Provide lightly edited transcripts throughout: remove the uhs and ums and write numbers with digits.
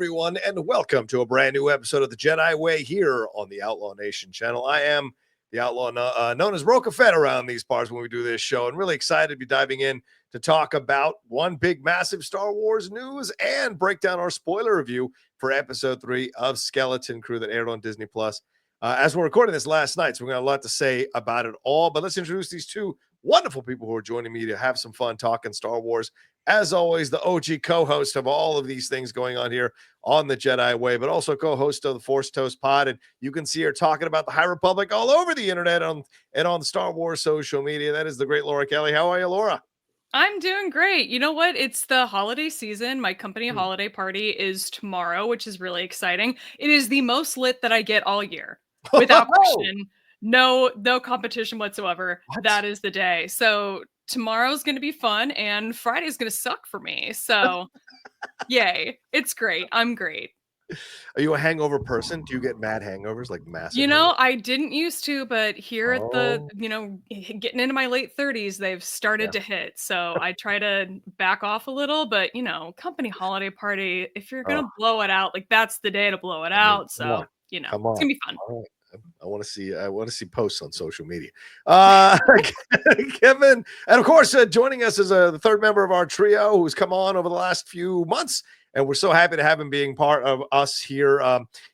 everyone, and welcome to a brand new episode of the Jedi Way here on the Outlaw Nation channel. I am the outlaw known as Roca Fett around these parts when we do this show, and really excited to be diving in to talk about one big, massive Star Wars news and break down our spoiler review for Episode 3 of Skeleton Crew that aired on Disney+. As we're recording this last night, so we're going to have a lot to say about it all, but let's introduce these two wonderful people who are joining me to have some fun talking Star Wars. As always, the OG co-host of all of these things going on here on the Jedi Way, but also co-host of the Force Toast Pod. And you can see her talking about the High Republic all over the internet and on Star Wars social media. That is the great Laura Kelly. How are you, Laura? I'm doing great. You know what? It's the holiday season. My company holiday party is tomorrow, which is really exciting. It is the most lit that I get all year, without question. No competition whatsoever. What? That is the day. So tomorrow's going to be fun, and Friday's going to suck for me. So, yay! It's great. I'm great. Are you a hangover person? Do you get mad hangovers, like massive? You know, hangovers? I didn't used to, but here at the, getting into my late 30s, they've started to hit. So I try to back off a little, but company holiday party, if you're going to blow it out, like that's the day to blow it out. So, it's Come going on. to be fun. All right. I want to see posts on social media. Kevin, and of course, joining us is the third member of our trio who's come on over the last few months. And we're so happy to have him being part of us here.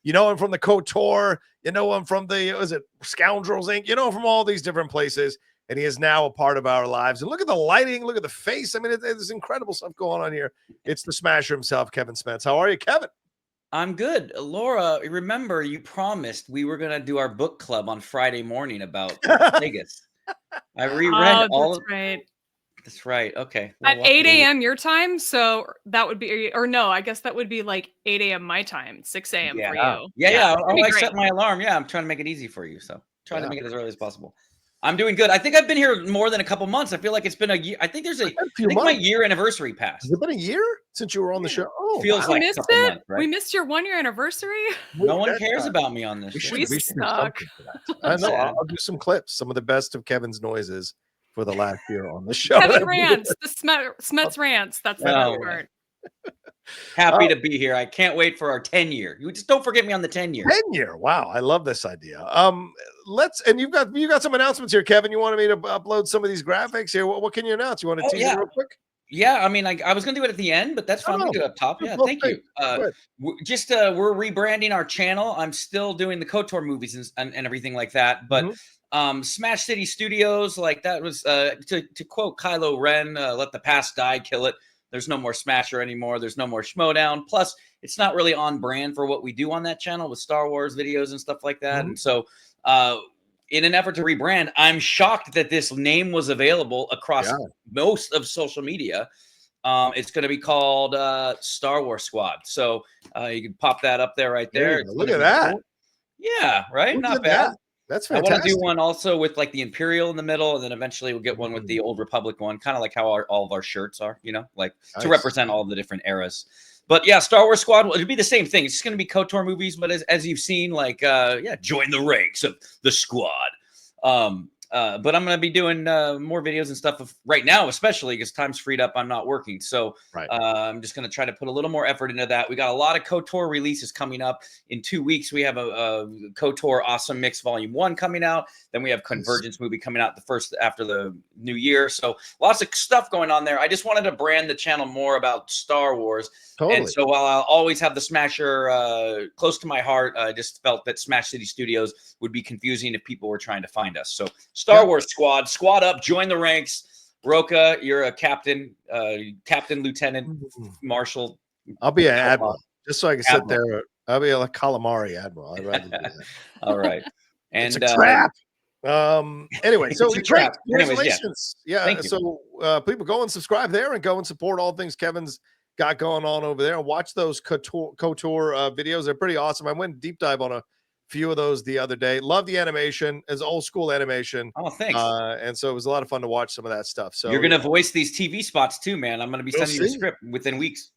You know him from the KOTOR. You know him from the, Scoundrels Inc. You know him from all these different places. And he is now a part of our lives. And look at the lighting. Look at the face. I mean, there's incredible stuff going on here. It's the Smasher himself, Kevin Smets. How are you, Kevin? I'm good. Laura, remember you promised we were going to do our book club on Friday morning about Vegas. I reread all of right. That's right. Okay. At 8 a.m. your time, so that would be, or no, I guess that would be like 8 a.m. my time, 6 a.m. for you. Yeah. I set my alarm. Yeah, I'm trying to make it easy for you, so trying to make it as early as possible. I'm doing good. I think I've been here more than a couple months. I feel like it's been a year. I think my year anniversary passed. Has it been a year since you were on the show? Oh, feels like we missed it. Months, right? We missed your 1 year anniversary. No one cares about me on this show. We suck. I know. I'll do some clips, some of the best of Kevin's noises for the last year on the show. Kevin rants, the Smets rants. That's the part. Happy to be here. I can't wait for our 10-year. You just don't forget me on the 10-year. 10-year. Wow, I love this idea. And you've got some announcements here, Kevin. You wanted me to upload some of these graphics here. What can you announce? You want to tease it real quick? Yeah, I mean, I was going to do it at the end, but that's fine. We can do it up top. Yeah, thank you. We're rebranding our channel. I'm still doing the KOTOR movies and everything like that, but Smash City Studios, like that was to quote Kylo Ren, let the past die, kill it. There's no more Smasher anymore. There's no more Schmodown. Plus, it's not really on brand for what we do on that channel with Star Wars videos and stuff like that. And so in an effort to rebrand, I'm shocked that this name was available across most of social media. It's going to be called Star Wars Squad. So you can pop that up there right there. Look at that. Cool. Yeah, right? Not bad. That's fantastic. I want to do one also with like the Imperial in the middle, and then eventually we'll get one with the Old Republic one, kind of like how all of our shirts are, to represent all of the different eras. But yeah, Star Wars Squad, it'll be the same thing. It's just going to be KOTOR movies, but as you've seen, join the ranks of the squad. But I'm going to be doing more videos and stuff right now, especially because time's freed up. I'm not working. So I'm just going to try to put a little more effort into that. We got a lot of KOTOR releases coming up. In 2 weeks, we have a KOTOR Awesome Mix Volume 1 coming out. Then we have Convergence movie coming out the first after the new year. So lots of stuff going on there. I just wanted to brand the channel more about Star Wars. Totally. And so while I'll always have the Smasher close to my heart, I just felt that Smash City Studios would be confusing if people were trying to find us. So Star Wars squad up, join the ranks. Roca, you're a captain, lieutenant, marshal. I'll be an admiral, just so I can sit there. I'll be a calamari admiral. I'd rather do that. All right. And it's a trap. Anyway, so great. Congratulations. So people go and subscribe there and go and support all things Kevin's got going on over there, and watch those KOTOR videos. They're pretty awesome. I went deep dive on a few of those the other day. Love the animation. It's old school animation. Oh, thanks. And so it was a lot of fun to watch some of that stuff. So you're gonna voice these TV spots too, man. I'm gonna be sending you the script within weeks.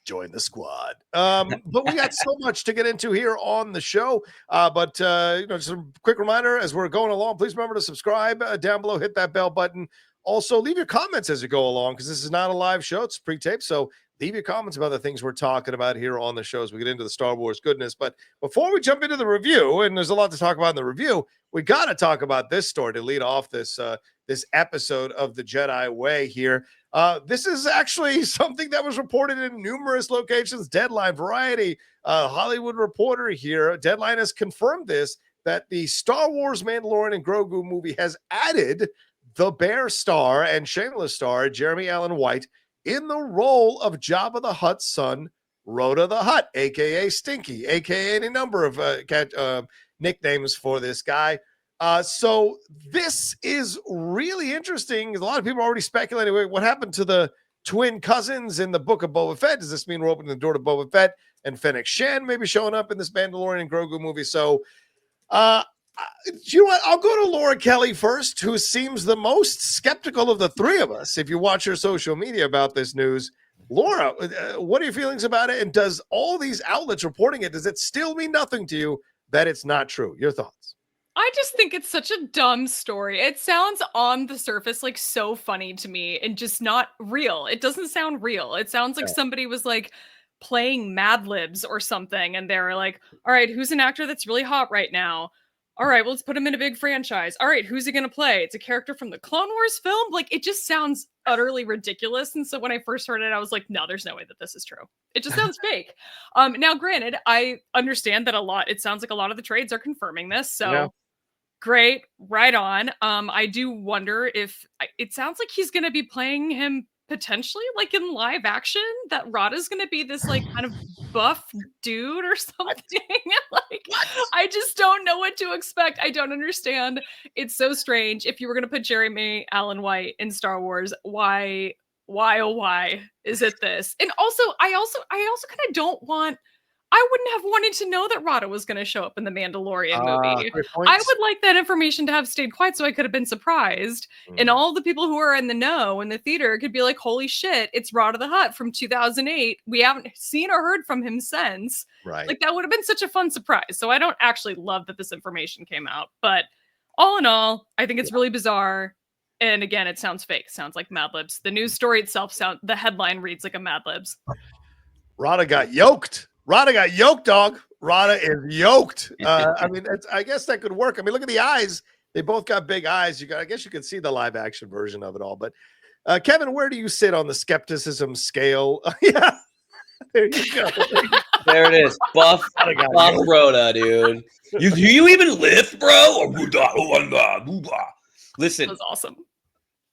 Join the squad. But we got so much to get into here on the show. But just a quick reminder as we're going along, please remember to subscribe down below, hit that bell button Also, leave your comments as you go along, because this is not a live show. It's pre-taped. So leave your comments about the things we're talking about here on the show as we get into the Star Wars goodness. But before we jump into the review, and there's a lot to talk about in the review, we got to talk about this story to lead off this this episode of the Jedi Way here. This is actually something that was reported in numerous locations. Deadline, Variety, Hollywood Reporter here. Deadline has confirmed this, that the Star Wars Mandalorian and Grogu movie has added the Bear star and Shameless star Jetemy Allen White in the role of Jabba the Hutt's son, Rhoda the Hutt, a.k.a. Stinky, a.k.a. any number of nicknames for this guy. So this is really interesting. A lot of people are already speculating, wait, what happened to the twin cousins in the book of Boba Fett? Does this mean we're opening the door to Boba Fett and Fennec Shan maybe showing up in this Mandalorian and Grogu movie? So, you know what? I'll go to Laura Kelly first, who seems the most skeptical of the three of us. If you watch her social media about this news, Laura, what are your feelings about it? And does all these outlets reporting it, does it still mean nothing to you that it's not true? Your thoughts? I just think it's such a dumb story. It sounds on the surface like so funny to me and just not real. It doesn't sound real. It sounds like somebody was like playing Mad Libs or something, and they're like, all right, who's an actor that's really hot right now? All right, well, let's put him in a big franchise. All right, who's he going to play? It's a character from the Clone Wars film. Like, it just sounds utterly ridiculous. And so when I first heard it, I was like, no, there's no way that this is true. It just sounds fake. Now, granted, I understand that it sounds like a lot of the trades are confirming this. So great, right on. I do wonder if it sounds like he's going to be playing him potentially like in live action, that Rada's going to be this like kind of buff dude or something. Like, I just don't know what to expect. I don't understand. It's so strange. If you were going to put Jetemy Allen White in Star Wars, why oh why is it this? And also I kind of don't want, I wouldn't have wanted to know that Rada was going to show up in the Mandalorian movie. I would like that information to have stayed quiet so I could have been surprised. And all the people who are in the know in the theater could be like, holy shit, it's Rada the Hutt from 2008. We haven't seen or heard from him since. Right. Like, that would have been such a fun surprise. So I don't actually love that this information came out. But all in all, I think it's really bizarre. And again, it sounds fake. It sounds like Mad Libs. The news story itself, the headline reads like a Mad Libs. Rada got yoked. Rada got yoked, dog. Rada is yoked. I mean, I guess that could work. I mean, look at the eyes. They both got big eyes. I guess you could see the live action version of it all. But Kevin, where do you sit on the skepticism scale? Yeah, there you go. There it is. Buff Rhoda, dude. Do you even lift, bro? Listen, that was awesome.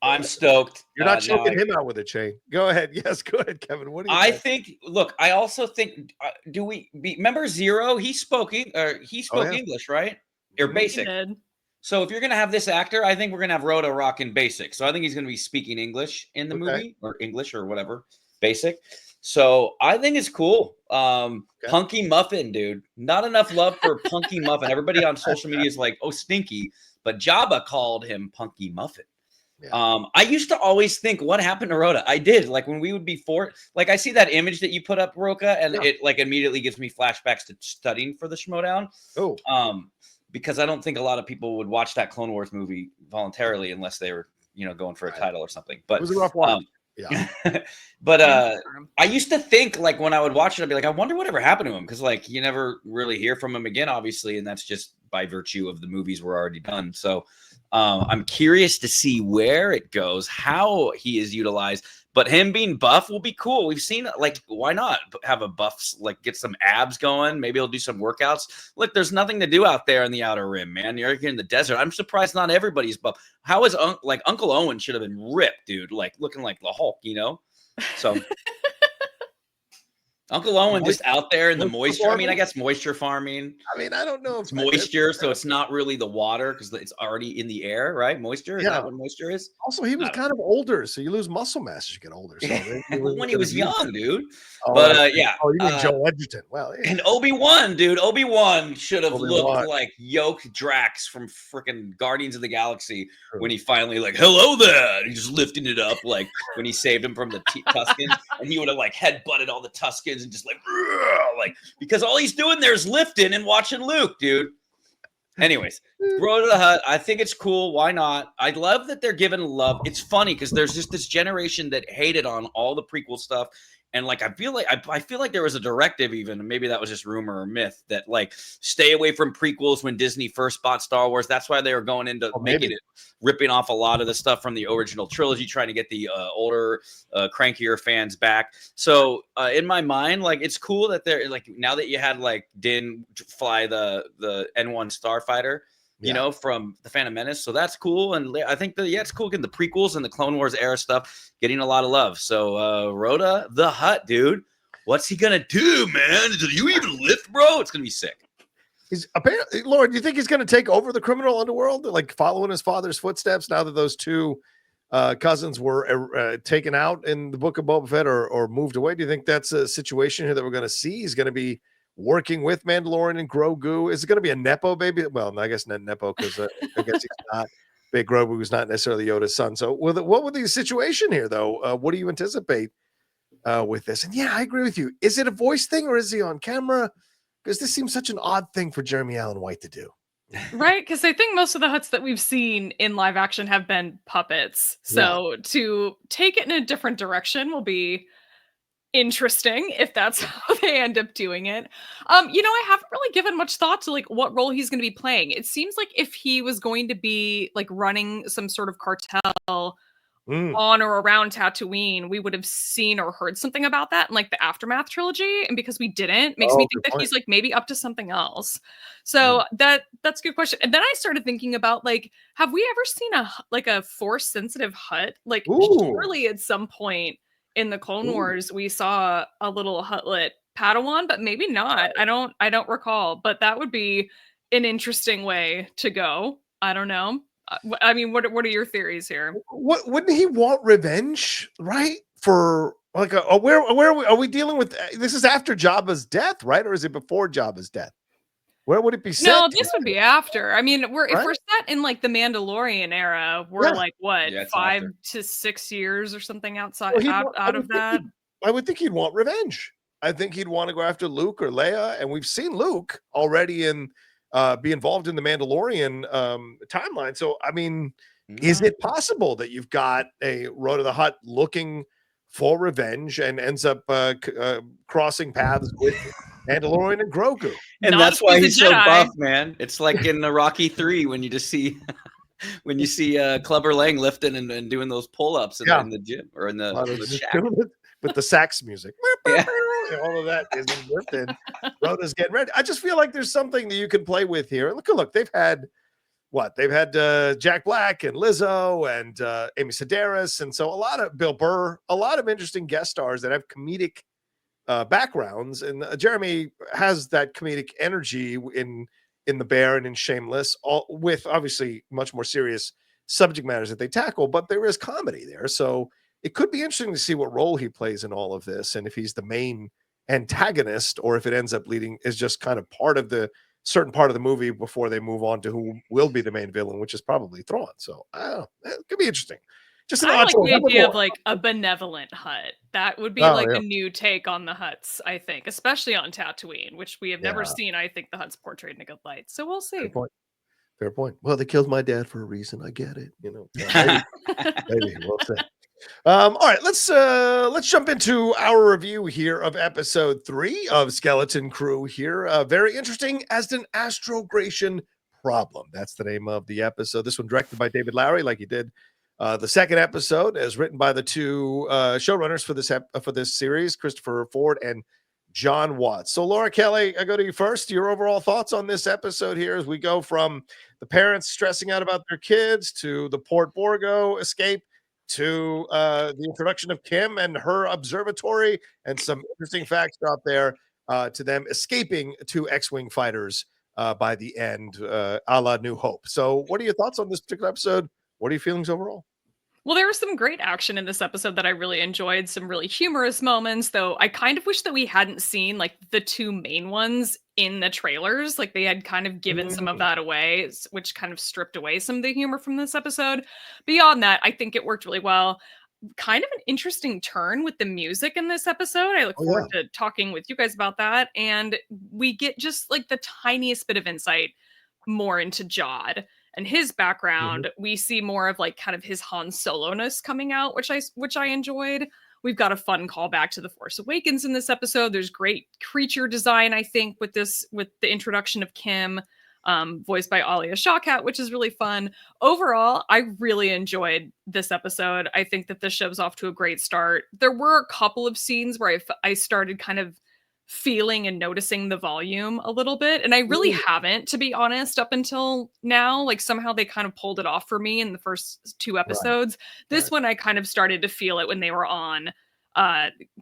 I'm stoked. You're not choking him out with a chain. Go ahead. Yes, go ahead, Kevin. What do you think? Look, I also think, remember Zero? He spoke English, right? Or basic. So if you're going to have this actor, I think we're going to have Rhoda rocking basic. So I think he's going to be speaking English in the movie, or English or whatever, basic. So I think it's cool. Punky Muffin, dude. Not enough love for Punky Muffin. Everybody on social media is like, oh, Stinky. But Jabba called him Punky Muffin. Yeah. I used to always think, what happened to Rhoda? I did. Like, when we would be like, I see that image that you put up, Roka, and it like immediately gives me flashbacks to studying for the Schmodown. Oh. Because I don't think a lot of people would watch that Clone Wars movie voluntarily unless they were, going for a title or something. But it was a rough one. Yeah. But I used to think, like, when I would watch it, I'd be like, I wonder whatever happened to him, because like you never really hear from him again, obviously, and that's just by virtue of the movies were already done. So I'm curious to see where it goes, how he is utilized. But him being buff will be cool. We've seen, like, why not have a buff, like, get some abs going? Maybe he'll do some workouts. Look, there's nothing to do out there in the Outer Rim, man. You're here in the desert. I'm surprised not everybody's buff. How is, Uncle Owen should have been ripped, dude, like, looking like the Hulk, So Uncle Owen just out there in the moisture. I mean, I guess moisture farming. I mean, I don't know if it's moisture, so it's not really the water because it's already in the air, right? Moisture. Is that what moisture is? Also, he was kind of older, so you lose muscle mass as you get older. So when he was young, dude. But yeah. Oh, you mean Joe Edgerton? Well, yeah. And Obi-Wan, dude. Obi-Wan should have looked like yoked Drax from freaking Guardians of the Galaxy when he finally like, hello there. He's just lifting it up, like when he saved him from the Tuskens, and he would have like headbutted all the Tuskens and just like, because all he's doing there is lifting and watching Luke, dude. Anyways, Road to the Hut. I think it's cool. Why not? I love that they're giving love. It's funny because there's just this generation that hated on all the prequel stuff. And like, I feel like there was a directive, even maybe that was just rumor or myth, that like stay away from prequels when Disney first bought Star Wars. That's why they were going into making it, ripping off a lot of the stuff from the original trilogy, trying to get the older, crankier fans back. So in my mind, like it's cool that they're like, now that you had like Din fly the N1 Starfighter, you know, from the Phantom Menace. So that's cool. And I think that, it's cool getting the prequels and the Clone Wars era stuff getting a lot of love. So Rhoda the Hutt, dude, what's he going to do, man? Do you even lift, bro? It's going to be sick. He's apparently, Lord, do you think he's going to take over the criminal underworld, like following his father's footsteps now that those two cousins were taken out in the Book of Boba Fett or moved away? Do you think that's a situation here that we're going to see? He's going to be working with Mandalorian and Grogu. Is it going to be a Nepo baby? Well, I guess not Nepo because I guess he's not. Big Grogu is not necessarily Yoda's son. So what would the situation here, though? What do you anticipate with this? And yeah, I agree with you. Is it a voice thing or is he on camera? Because this seems such an odd thing for Jetemy Allen White to do. Right, because I think most of the Hutts that we've seen in live action have been puppets. So to take it in a different direction will be interesting if that's how they end up doing it. I haven't really given much thought to like what role he's going to be playing. It seems like if he was going to be like running some sort of cartel on or around Tatooine, we would have seen or heard something about that in like the Aftermath trilogy. And because we didn't, makes me think that he's like maybe up to something else. So that's a good question. And then I started thinking about like, have we ever seen a force sensitive Hutt? Like surely at some point in the Clone Wars, we saw a little Huttlet Padawan, but maybe not. I don't recall, but that would be an interesting way to go. I don't know. I mean, what are your theories here? What wouldn't he want revenge, right? For like where are we dealing with? This is after Jabba's death, right? Or is it before Jabba's death? Where would it be set? No, this would be after. I mean, if we're set in like the Mandalorian era, we're like what 5 to 6 years or something outside out of that. I would think he'd want revenge. I think he'd want to go after Luke or Leia, and we've seen Luke already be involved in the Mandalorian timeline. So, I mean, is it possible that you've got a Road to the Hutt looking for revenge and ends up crossing paths with Mandalorian and Grogu? And that's why he's so buff, man. It's like in the Rocky 3 when you just see Clubber Lang lifting and doing those pull-ups in the gym or in the shack. With the sax music. All of that is lifted. Rhoda's getting ready. I just feel like there's something that you can play with here. Look, they've had Jack Black and Lizzo and Amy Sedaris, and so a lot of Bill Burr, a lot of interesting guest stars that have comedic backgrounds, and Jeremy has that comedic energy in The Bear and in Shameless, all with obviously much more serious subject matters that they tackle, but there is comedy there, so it could be interesting to see what role he plays in all of this, and if he's the main antagonist or if it ends up is just kind of part of the certain part of the movie before they move on to who will be the main villain, which is probably Thrawn. So I don't know. It could be interesting. Just I like the idea of like a benevolent Hutt. That would be a new take on the Hutts, I think, especially on Tatooine, which we have never seen. I think the Hutts portrayed in a good light. So we'll see. Fair point. Well, they killed my dad for a reason. I get it. Maybe we'll see. All right, let's jump into our review here of episode 3 of Skeleton Crew here. Very interesting as an astrogration problem. That's the name of the episode. This one directed by David Lowery, like he did the second episode, as written by the two showrunners for this series, Christopher Ford and John Watts. So Laura Kelly, I go to you first. Your overall thoughts on this episode here as we go from the parents stressing out about their kids to the Port Borgo escape to the introduction of Kim and her observatory and some interesting facts out there to them escaping 2 X-Wing fighters by the end, a la New Hope. So what are your thoughts on this particular episode? What are your feelings overall? Well, there was some great action in this episode that I really enjoyed, some really humorous moments, though I kind of wish that we hadn't seen like the 2 main ones in the trailers. Like they had kind of given some of that away, which kind of stripped away some of the humor from this episode. Beyond that, I think it worked really well. Kind of an interesting turn with the music in this episode. I look forward to talking with you guys about that. And we get just like the tiniest bit of insight more into Jod and his background. We see more of like kind of his Han Solo-ness coming out, which I enjoyed. We've got a fun callback to The Force Awakens in this episode. There's great creature design, I think, with the introduction of Kim, voiced by Alia Shawkat, which is really fun. Overall, I really enjoyed this episode. I think that this show's off to a great start. There were a couple of scenes where I started kind of feeling and noticing the volume a little bit, and I really haven't, to be honest, up until now. Like, somehow they kind of pulled it off for me in the first 2 episodes. This one I kind of started to feel it when they were on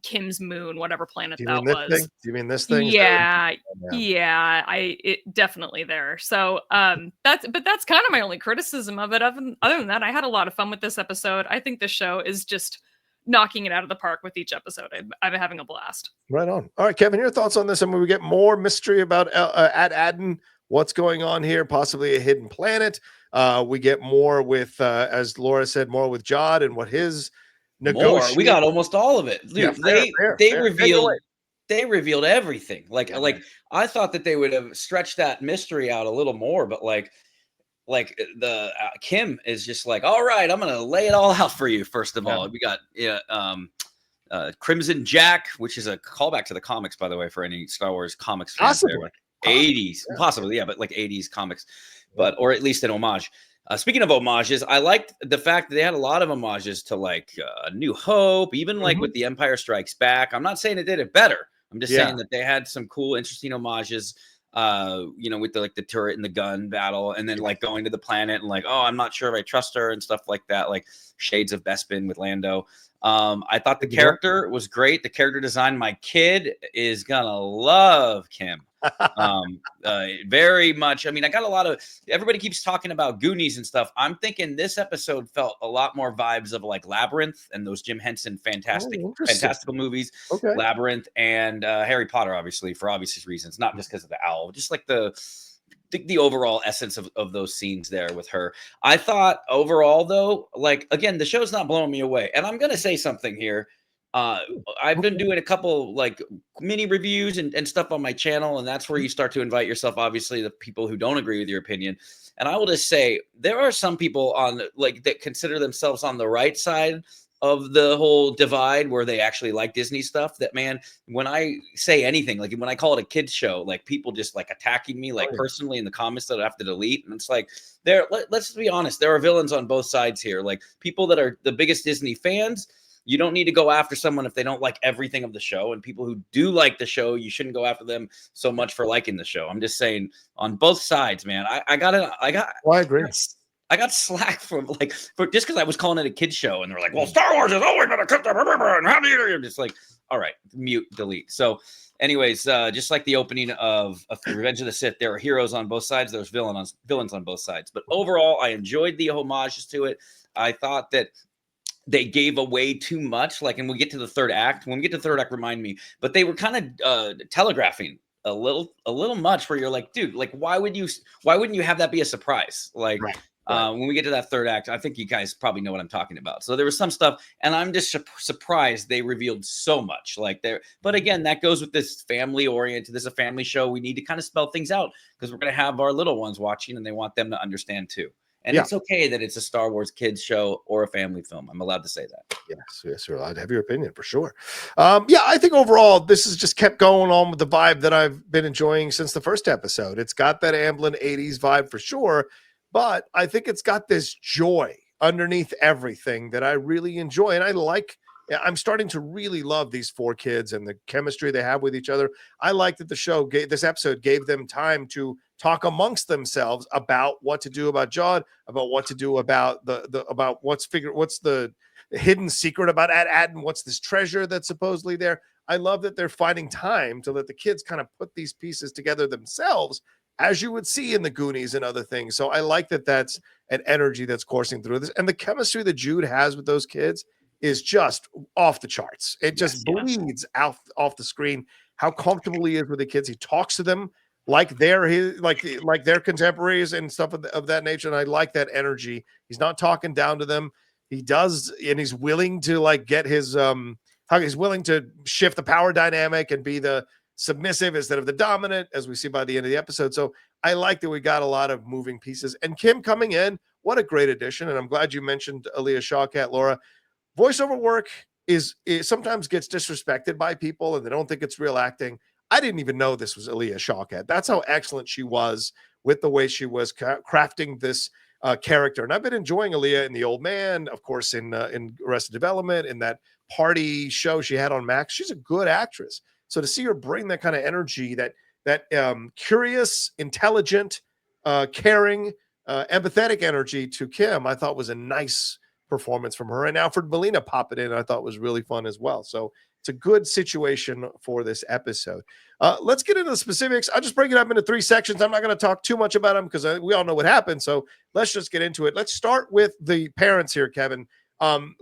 Kim's moon, whatever planet that was. Do you mean this thing? Yeah, it definitely there. So that's kind of my only criticism of it. Other than that, I had a lot of fun with this episode. I think this show is just knocking it out of the park with each episode. I'm having a blast. Right on. All right, Kevin, your thoughts on this? I mean, we get more mystery about at Adden, what's going on here, possibly a hidden planet. We get more with, as Laura said, more with Jod and what his negotiation. We got almost all of it. Dude, Yeah, they revealed everything. Like I thought that they would have stretched that mystery out a little more, but like the Kim is just like, all right, I'm gonna lay it all out for you. First of all, we got Crimson Jack, which is a callback to the comics, by the way, for any Star Wars comics fans. Possibly. 80s, possibly, yeah, but like 80s comics, or at least an homage. Speaking of homages, I liked the fact that they had a lot of homages to like New Hope, even like with The Empire Strikes Back. I'm not saying it did it better. I'm just saying that they had some cool, interesting homages. With the turret and the gun battle, and then like going to the planet and like, oh, I'm not sure if I trust her and stuff like that, like shades of Bespin with Lando. I thought the character was great. The character design, my kid is gonna love Kim. Very much. I mean, I got a lot of, everybody keeps talking about Goonies and stuff. I'm thinking this episode felt a lot more vibes of like Labyrinth and those Jim Henson fantastical movies. Labyrinth and Harry Potter, obviously, for obvious reasons, not just because of the owl, just like the overall essence of those scenes there with her. I thought overall, though, like, again, the show's not blowing me away. And I'm going to say something here. I've been doing a couple like mini reviews and stuff on my channel, and that's where you start to invite yourself, obviously, the people who don't agree with your opinion. And I will just say there are some people on like that consider themselves on the right side of the whole divide where they actually like Disney stuff. That, man, when I say anything, like when I call it a kids show, like people just like attacking me like personally in the comments that I have to delete. And it's like, let's be honest, there are villains on both sides here. Like people that are the biggest Disney fans, you don't need to go after someone if they don't like everything of the show. And people who do like the show, you shouldn't go after them so much for liking the show. I'm just saying on both sides, man. I agree. I got slack for just because I was calling it a kid's show, and they're like, "Well, Star Wars has always been a kid." And how do you? I'm just like, all right, mute, delete. So, anyways, just like the opening of Revenge of the Sith, there are heroes on both sides. There's villains on both sides. But overall, I enjoyed the homages to it. I thought that they gave away too much. Like, and we get to the third act. When we get to the third act, remind me. But they were kind of telegraphing a little much. Where you're like, dude, like, why wouldn't you have that be a surprise? Like. Right. When we get to that third act, I think you guys probably know what I'm talking about. So there was some stuff, and I'm just surprised they revealed so much like there. But again, that goes with this family oriented. This is a family show. We need to kind of spell things out because we're going to have our little ones watching, and they want them to understand too. And it's okay that it's a Star Wars kids show or a family film. I'm allowed to say that. Yes, you're allowed to have your opinion for sure. I think overall, this has just kept going on with the vibe that I've been enjoying since the first episode. It's got that Amblin 80s vibe for sure. But I think it's got this joy underneath everything that I really enjoy. And I'm starting to really love these 4 kids and the chemistry they have with each other. I like that this episode gave them time to talk amongst themselves about what to do about Jod, about what to do about about what's the hidden secret about Adden, what's this treasure that's supposedly there. I love that they're finding time to let the kids kind of put these pieces together themselves, as you would see in the Goonies and other things. So I like that that's an energy that's coursing through this. And the chemistry that Jude has with those kids is just off the charts. It just bleeds out off the screen how comfortable he is with the kids. He talks to them like they're their contemporaries and stuff of that nature. And I like that energy. He's not talking down to them. He does, and he's willing to like get his he's willing to shift the power dynamic and be the submissive instead of the dominant, as we see by the end of the episode. So I like that we got a lot of moving pieces. And Kim coming in, what a great addition. And I'm glad you mentioned Aaliyah Shawkat, Laura. Voiceover work is sometimes gets disrespected by people and they don't think it's real acting. I didn't even know this was Aaliyah Shawkat. That's how excellent she was with the way she was crafting this character. And I've been enjoying Aaliyah in The Old Man, of course, in Arrested Development, in that party show she had on Max. She's a good actress. So to see her bring that kind of energy, that curious, intelligent, caring, empathetic energy to Kim, I thought was a nice performance from her. And Alfred Molina popping in, I thought was really fun as well. So it's a good situation for this episode. Let's get into the specifics. I'll just break it up into 3 sections. I'm not going to talk too much about them because we all know what happened. So let's just get into it. Let's start with the parents here, Kevin.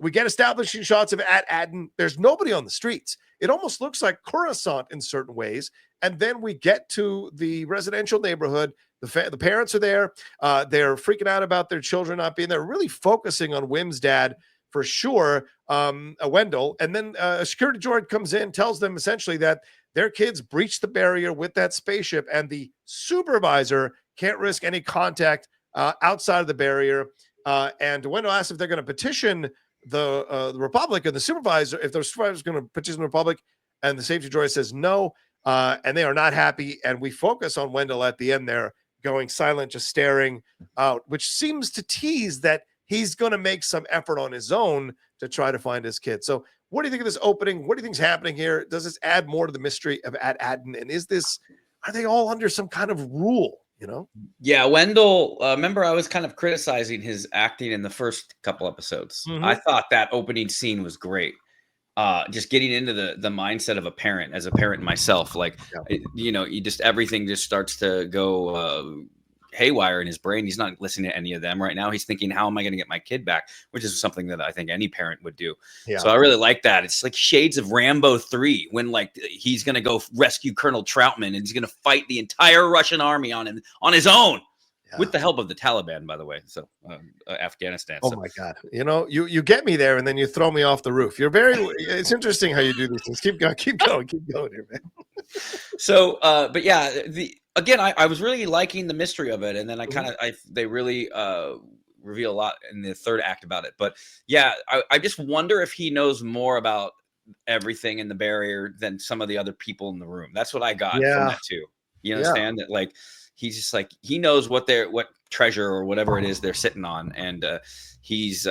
We get establishing shots of Aden. There's nobody on the streets. It almost looks like Coruscant in certain ways. And then we get to the residential neighborhood. The parents are there. They're freaking out about their children not being there, really focusing on Wim's dad for sure, Wendell. And then a security droid comes in, tells them essentially that their kids breached the barrier with that spaceship, and the supervisor can't risk any contact outside of the barrier. And Wendell asks if they're going to petition the Republic, and the supervisor, if the supervisor is going to petition the Republic, and the safety droid says no, and they are not happy. And we focus on Wendell at the end there, going silent, just staring out, which seems to tease that he's going to make some effort on his own to try to find his kid. So what do you think of this opening? What do you think is happening here? Does this add more to the mystery of Aden? And are they all under some kind of rule, you know? Yeah, Wendell, remember I was kind of criticizing his acting in the first couple episodes. Mm-hmm. I thought that opening scene was great. Just getting into the mindset of a parent, as a parent myself, like, you just, everything just starts to go haywire in his brain. He's not listening to any of them right now. He's thinking, how am I going to get my kid back? Which is something that I think any parent would do. Yeah. So I really like that. It's like shades of Rambo 3 when like he's going to go rescue Colonel Troutman and he's going to fight the entire Russian army on his own. Yeah. With the help of the Taliban, by the way. So Afghanistan. Oh my God. You get me there and then you throw me off the roof. It's interesting how you do these things. Keep going here, man. So, but yeah, again, I was really liking the mystery of it. And then they really reveal a lot in the third act about it. But yeah, I just wonder if he knows more about everything in the barrier than some of the other people in the room. That's what I got from that too. You understand that, like, he's just like, he knows what treasure or whatever it is they're sitting on. And he's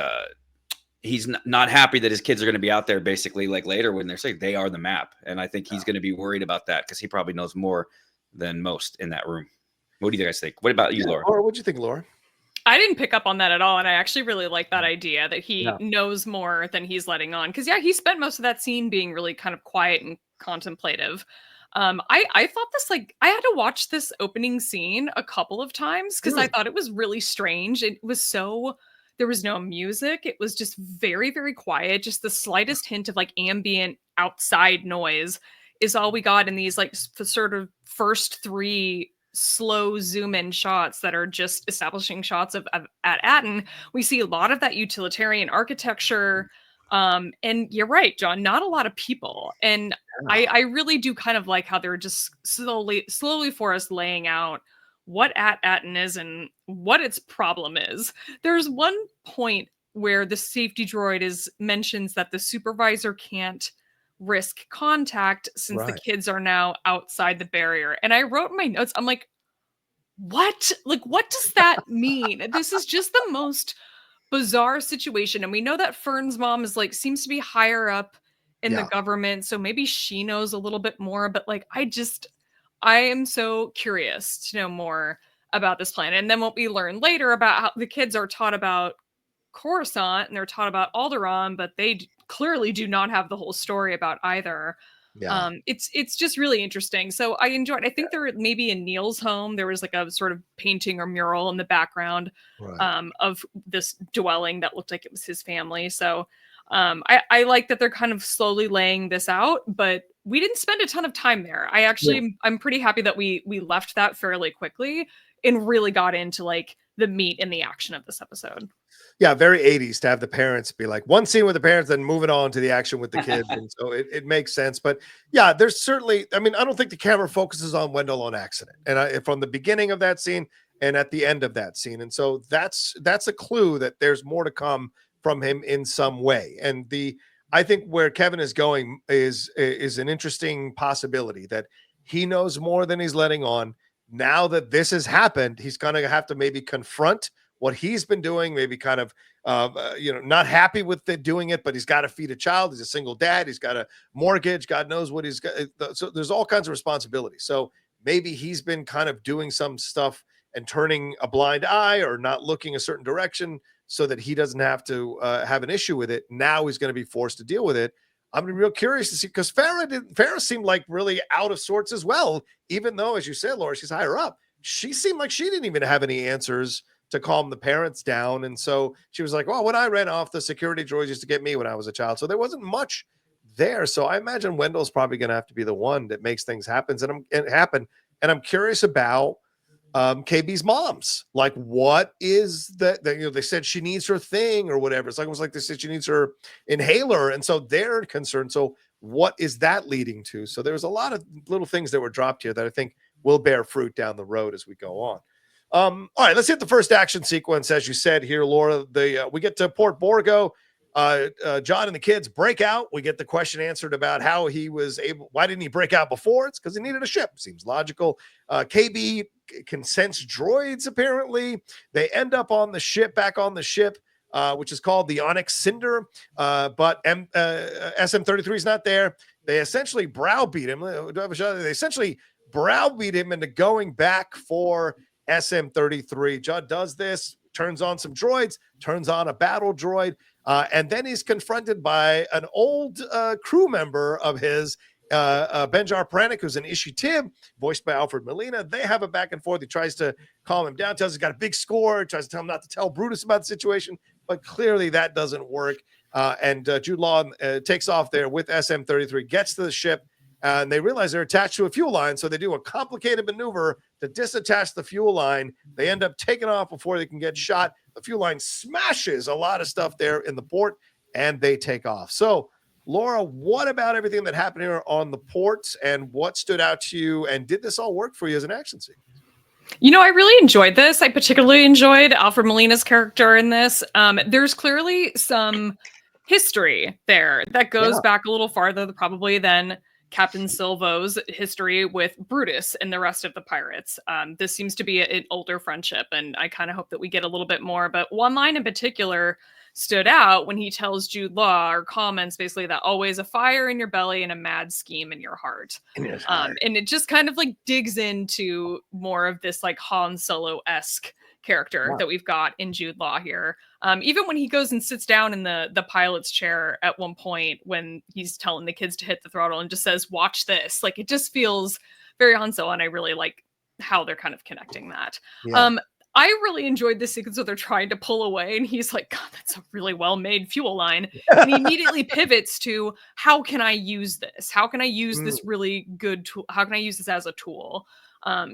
not happy that his kids are going to be out there basically like later when they're saying they are the map. And I think he's going to be worried about that because he probably knows more than most in that room. What do you guys think? What about you, Laura? Laura, what'd you think, Laura? I didn't pick up on that at all. And I actually really like that idea that he knows more than he's letting on. Because he spent most of that scene being really kind of quiet and contemplative. I thought this, like, I had to watch this opening scene a couple of times because I thought it was really strange. It was there was no music. It was just very, very quiet. Just the slightest hint of like ambient outside noise is all we got in these like sort of first 3 slow zoom in shots that are just establishing shots of at Aten. We see a lot of that utilitarian architecture. And you're right, John, not a lot of people. And I really do kind of like how they're just slowly for us laying out what Aten is and what its problem is. There's one point where the safety droid mentions that the supervisor can't risk contact since the kids are now outside the barrier. And I wrote in my notes, I'm like, what? Like, what does that mean? This is just the most bizarre situation. And we know that Fern's mom seems to be higher up in the government. So maybe she knows a little bit more, but like, I am so curious to know more about this planet. And then what we learn later about how the kids are taught about Coruscant and they're taught about Alderaan, but they clearly do not have the whole story about either. Yeah. It's just really interesting. So I enjoyed. I think there maybe in Neil's home there was like a sort of painting or mural in the background of this dwelling that looked like it was his family. So I like that they're kind of slowly laying this out, but we didn't spend a ton of time there. I'm pretty happy that we left that fairly quickly and really got into like the meat and the action of this episode. Yeah, very 80s to have the parents be like one scene with the parents, then moving on to the action with the kids. And so it makes sense. But yeah, there's certainly, I mean, I don't think the camera focuses on Wendell on accident. And from the beginning of that scene and at the end of that scene. And so that's a clue that there's more to come from him in some way. And I think where Kevin is going is an interesting possibility that he knows more than he's letting on. Now that this has happened, he's going to have to maybe confront what he's been doing, maybe kind of, not happy with doing it, but he's got to feed a child. He's a single dad. He's got a mortgage. God knows what he's got. So there's all kinds of responsibilities. So maybe he's been kind of doing some stuff and turning a blind eye or not looking a certain direction so that he doesn't have to have an issue with it. Now he's going to be forced to deal with it. I'm real curious to see, because Farrah seemed like really out of sorts as well, even though, as you said, Laura, she's higher up. She seemed like she didn't even have any answers to calm the parents down. And so she was like, well, when I ran off, the security droids used to get me when I was a child. So there wasn't much there. So I imagine Wendell's probably going to have to be the one that makes things happen. And I'm curious about KB's moms. Like, what is that? They said she needs her thing or whatever. It's like, almost like they said she needs her inhaler. And so they're concerned. So what is that leading to? So there's a lot of little things that were dropped here that I think will bear fruit down the road as we go on. All right, let's hit the first action sequence. As you said here, Laura, we get to Port Borgo. John and the kids break out. We get the question answered about how he was able. Why didn't he break out before? It's because he needed a ship. Seems logical. KB can sense droids. Apparently, they end up on the ship, back on the ship, which is called the Onyx Cinder. But SM-33 is not there. They essentially browbeat him. Do I have a shot? They essentially browbeat him into going back for SM-33. Judd does this, turns on some droids, turns on a battle droid, and then he's confronted by an old crew member of his, Benjar Pranik, who's an Ishi Tib, voiced by Alfred Molina. They have a back and forth. He tries to calm him down, tells he's got a big score, tries to tell him not to tell Brutus about the situation, but clearly that doesn't work. And Jude Law takes off there with SM-33, gets to the ship, and they realize they're attached to a fuel line, so they do a complicated maneuver to disattach the fuel line. They end up taking off before they can get shot. The fuel line smashes a lot of stuff there in the port, and they take off. So, Laura, what about everything that happened here on the ports, and what stood out to you, and did this all work for you as an action scene? I really enjoyed this. I particularly enjoyed Alfred Molina's character in this. There's clearly some history there that goes back a little farther probably than Captain Silvo's history with Brutus and the rest of the pirates. This seems to be an older friendship, and I kind of hope that we get a little bit more. But one line in particular stood out when he tells Jude Law, or comments basically, that always a fire in your belly and a mad scheme in your heart. And it just kind of like digs into more of this like Han Solo-esque character that we've got in Jude Law here. Even when he goes and sits down in the pilot's chair at one point when he's telling the kids to hit the throttle and just says, watch this. Like, it just feels very Han Solo, and I really like how they're kind of connecting that. I really enjoyed this sequence where they're trying to pull away, and he's like, God, that's a really well-made fuel line. And he immediately pivots to, how can I use this? How can I use this really good tool? How can I use this as a tool?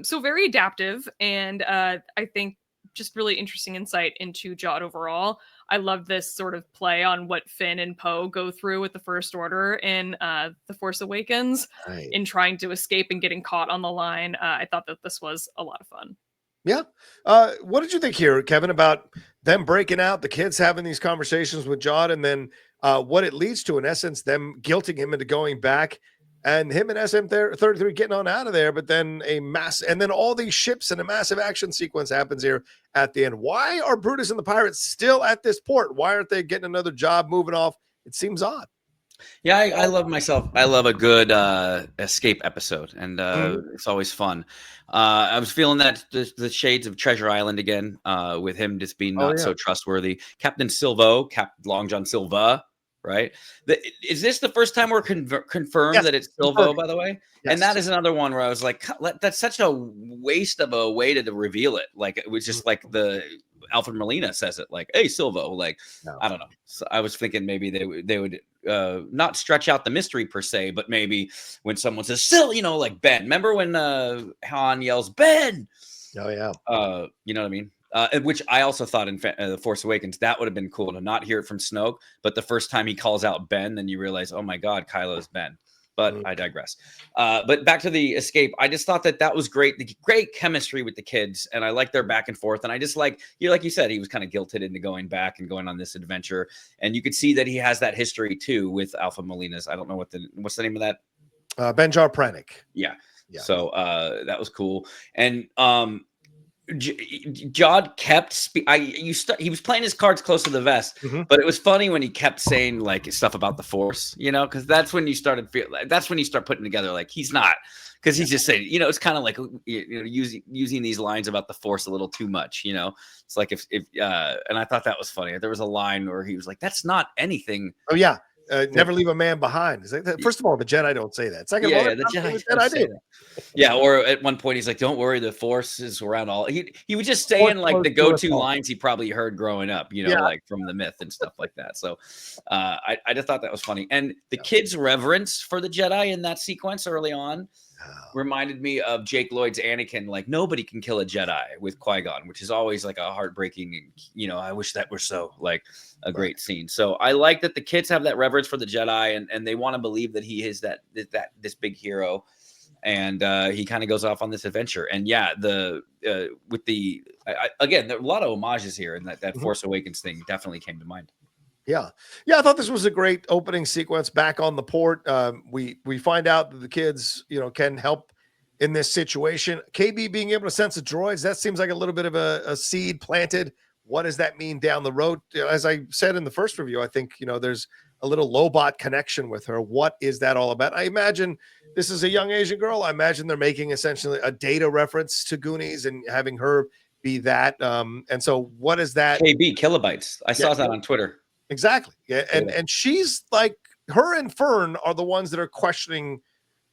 So very adaptive, and I think just really interesting insight into Jod overall. I love this sort of play on what Finn and Poe go through with the First Order in The Force Awakens, in trying to escape and getting caught on the line. I thought that this was a lot of fun. Yeah. What did you think here, Kevin, about them breaking out, the kids having these conversations with Jod, and then what it leads to, in essence, them guilting him into going back, and him and SM-33 getting on out of there, but then and then all these ships and a massive action sequence happens here at the end. Why are Brutus and the pirates still at this port? Why aren't they getting another job moving off? It seems odd. Yeah, I love myself. I love a good escape episode, and it's always fun. I was feeling that the shades of Treasure Island again, with him just being not so trustworthy. Captain Silvo, Long John Silva, right? Is this the first time we're confirmed that it's Silvo, by the way? Yes. And that is another one where I was like, that's such a waste of a way to reveal it. Like, it was just like Alfred Molina says it, like, hey, Silvo, like, I don't know. So I was thinking maybe they would not stretch out the mystery per se, but maybe when someone says like Ben, remember when Han yells Ben? Oh yeah. You know what I mean? which I also thought in The Force Awakens, that would have been cool to not hear it from Snoke, but the first time he calls out Ben, then you realize, oh my God, Kylo's Ben. But I digress. But back to the escape, I just thought that was great. The great chemistry with the kids, and I like their back and forth. And I just like you said, he was kind of guilted into going back and going on this adventure. And you could see that he has that history too with Alpha Molina's. I don't know what's the name of that? Benjar Pranic. Yeah. So that was cool. And Jod kept he was playing his cards close to the vest, but it was funny when he kept saying like stuff about the Force, because that's when you start putting together like he's not, because he's just saying, it's kind of like using these lines about the Force a little too much, it's like if and I thought that was funny. There was a line where he was like, that's not anything. Oh yeah. Never leave a man behind. It's like, first of all, the Jedi don't say that. Second of all, the Jedi do. Yeah, or at one point he's like, "Don't worry, the Force is around all." He would just say in like the go-to lines he probably heard growing up, like from the myth and stuff like that. So, I just thought that was funny, and the kids' reverence for the Jedi in that sequence early on reminded me of Jake Lloyd's Anakin, like nobody can kill a Jedi with Qui-Gon, which is always like a heartbreaking, I wish that were so, like a great scene. So I like that the kids have that reverence for the Jedi, and they want to believe that he is this big hero, and he kind of goes off on this adventure. And again, there are a lot of homages here, and that Force Awakens thing definitely came to mind. Yeah. I thought this was a great opening sequence back on the port. We find out that the kids, can help in this situation. KB being able to sense the droids, that seems like a little bit of a seed planted. What does that mean down the road? As I said in the first review, I think, there's a little Lobot connection with her. What is that all about? I imagine this is a young Asian girl. I imagine they're making essentially a data reference to Goonies and having her be that. And so what is that? KB kilobytes. I saw that on Twitter. Exactly. Yeah. And she's like, her and Fern are the ones that are questioning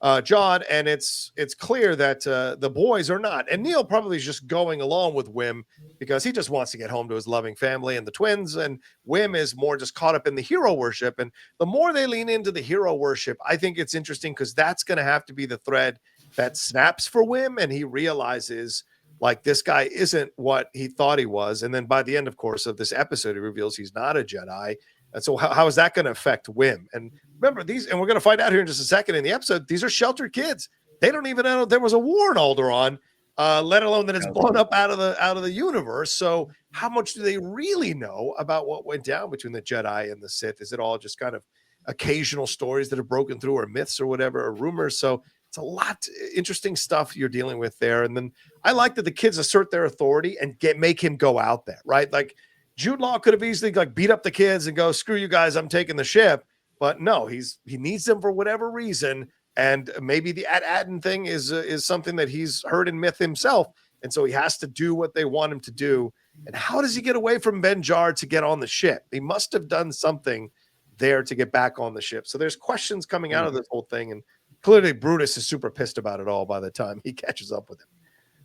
Jod, and it's clear that the boys are not. And Neil probably is just going along with Wim because he just wants to get home to his loving family and the twins. And Wim is more just caught up in the hero worship. And the more they lean into the hero worship, I think it's interesting because that's going to have to be the thread that snaps for Wim. And he realizes like this guy isn't what he thought he was. And then by the end, of course, of this episode, he reveals he's not a Jedi. And so how is that going to affect Wim? And remember these, and we're going to find out here in just a second in the episode, these are sheltered kids. They don't even know there was a war in Alderaan, let alone that it's blown up out of the universe. So how much do they really know about what went down between the Jedi and the Sith? Is it all just kind of occasional stories that have broken through, or myths or whatever, or rumors? So it's a lot interesting stuff you're dealing with there. And then I like that the kids assert their authority and make him go out there, right? Like Jude Law could have easily like beat up the kids and go, screw you guys, I'm taking the ship. But no, he needs them for whatever reason. And maybe the At-Aten thing is something that he's heard in myth himself. And so he has to do what they want him to do. And how does he get away from Benjar to get on the ship? He must have done something there to get back on the ship. So there's questions coming out of this whole thing. And clearly Brutus is super pissed about it all by the time he catches up with him.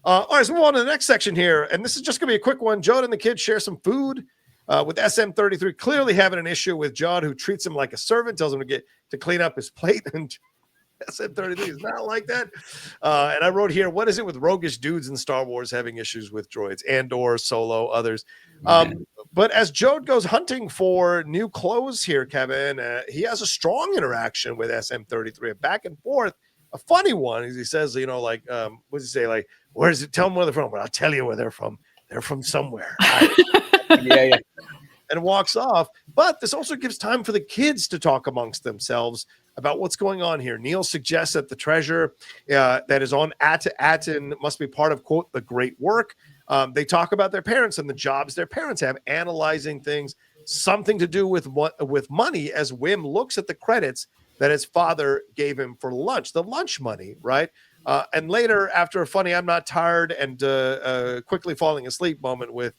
All right, so we'll move on to the next section here. And this is just going to be a quick one. Jod and the kids share some food with SM-33, clearly having an issue with Jod, who treats him like a servant, tells him to clean up his plate. And SM-33 is not like that. And I wrote here, what is it with roguish dudes in Star Wars having issues with droids? Andor, Solo, others. But as Jod goes hunting for new clothes here, Kevin, he has a strong interaction with SM-33, a back and forth, a funny one. As he says, what does he say? Like, where is it? Tell them where they're from. Well, I'll tell you where they're from. They're from somewhere. Yeah. And walks off. But this also gives time for the kids to talk amongst themselves about what's going on here. Neil suggests that the treasure that is on Aten must be part of, quote, the great work. They talk about their parents and the jobs their parents have, analyzing things, something to do with money, as Wim looks at the credits that his father gave him for lunch, the lunch money, right? And later, after a funny "I'm not tired" and quickly falling asleep moment with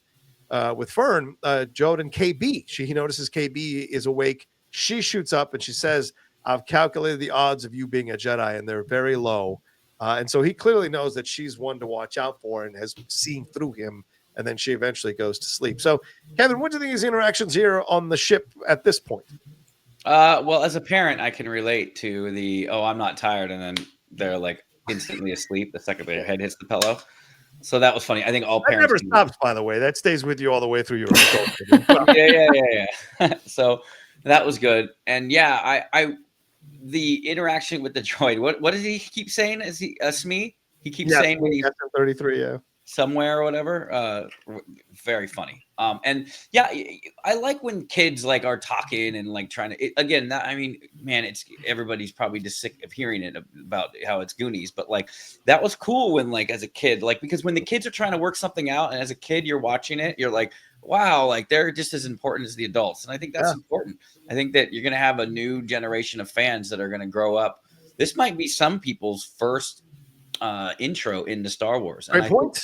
Fern, Jod and KB, he notices KB is awake. She shoots up and she says, "I've calculated the odds of you being a Jedi, and they're very low." And so he clearly knows that she's one to watch out for and has seen through him. And then she eventually goes to sleep. So, Kevin, what do you think of these interactions here on the ship at this point? Well, as a parent, I can relate to the, I'm not tired. And then they're like instantly asleep the second their head hits the pillow. So that was funny. I think all That parents never stops, by the way. That stays with you all the way through your adulthood. yeah. So that was good. And yeah, the interaction with the droid. What does he keep saying? Is he Smee? He keeps saying when he SM-33, yeah. somewhere or whatever. Very funny. And yeah, I like when kids like are talking and like trying to again. I mean, man, it's everybody's probably just sick of hearing it about how it's Goonies, but like that was cool when like as a kid, like because when the kids are trying to work something out, and as a kid you're watching it, you're like, wow, like they're just as important as the adults, and I think that's important. I think that you're gonna have a new generation of fans that are gonna grow up. This might be some people's first intro into Star Wars. And Great point.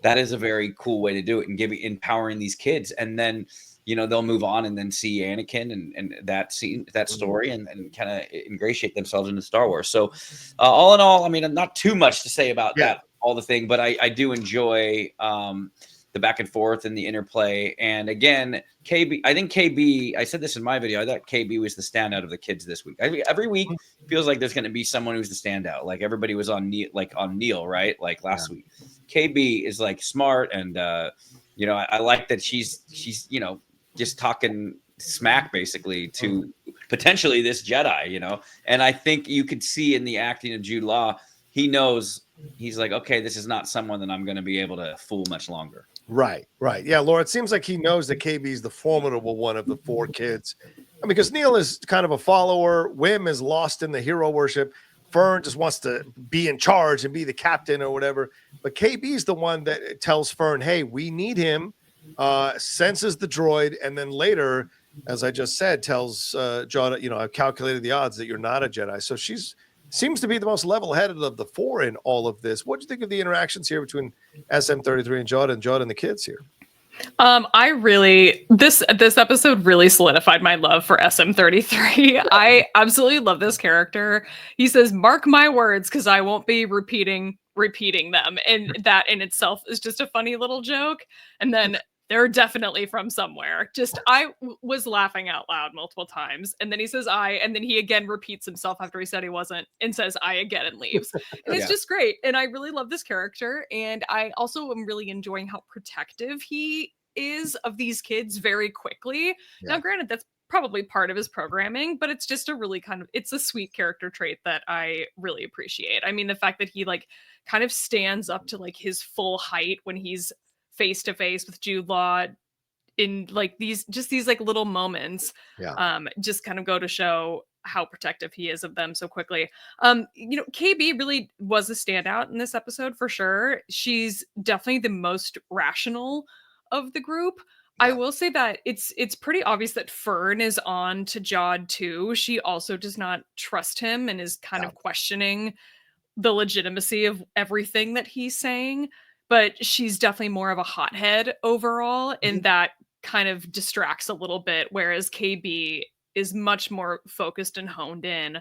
That is a very cool way to do it, and empowering these kids. And then, you know, they'll move on and then see Anakin and that scene, that story, and kind of ingratiate themselves into Star Wars. So all in all, I mean, not too much to say about that, all the thing, but I do enjoy the back and forth and the interplay. And again, KB, I think KB, I said this in my video, I thought KB was the standout of the kids this week. I mean, every week feels like there's going to be someone who's the standout. Like everybody was on Neil, right? Like last week. KB is like smart. And, you know, I like that she's, you know, just talking smack basically to potentially this Jedi, you know? And I think you could see in the acting of Jude Law, he knows, he's like, okay, this is not someone that I'm going to be able to fool much longer. Right. Yeah, Laura, it seems like he knows that KB is the formidable one of the four kids. And because Neil is kind of a follower, Wim is lost in the hero worship. Fern just wants to be in charge and be the captain or whatever. But KB is the one that tells Fern, hey, we need him, senses the droid, and then later, as I just said, tells John, you know, I've calculated the odds that you're not a Jedi. So seems to be the most level-headed of the four in all of this. What do you think of the interactions here between SM-33 and Judd and the kids here? I really this episode really solidified my love for SM-33. I absolutely love this character. He says, "Mark my words, because I won't be repeating them," and that in itself is just a funny little joke. And then they're definitely from somewhere. Just was laughing out loud multiple times. And then he says "I," and then he again repeats himself after he said he wasn't, and says "I" again and leaves. And it's just great. And I really love this character. And I also am really enjoying how protective he is of these kids very quickly. Now, granted, that's probably part of his programming, but it's just a really it's a sweet character trait that I really appreciate. I mean, the fact that he like kind of stands up to like his full height when he's face to face with Jude Law in like these like little moments, just kind of go to show how protective he is of them so quickly. You know, KB really was a standout in this episode for sure. She's definitely the most rational of the group. I will say that it's pretty obvious that Fern is on to Jod too. She also does not trust him and is kind of questioning the legitimacy of everything that he's saying, but she's definitely more of a hothead overall, and that kind of distracts a little bit, whereas KB is much more focused and honed in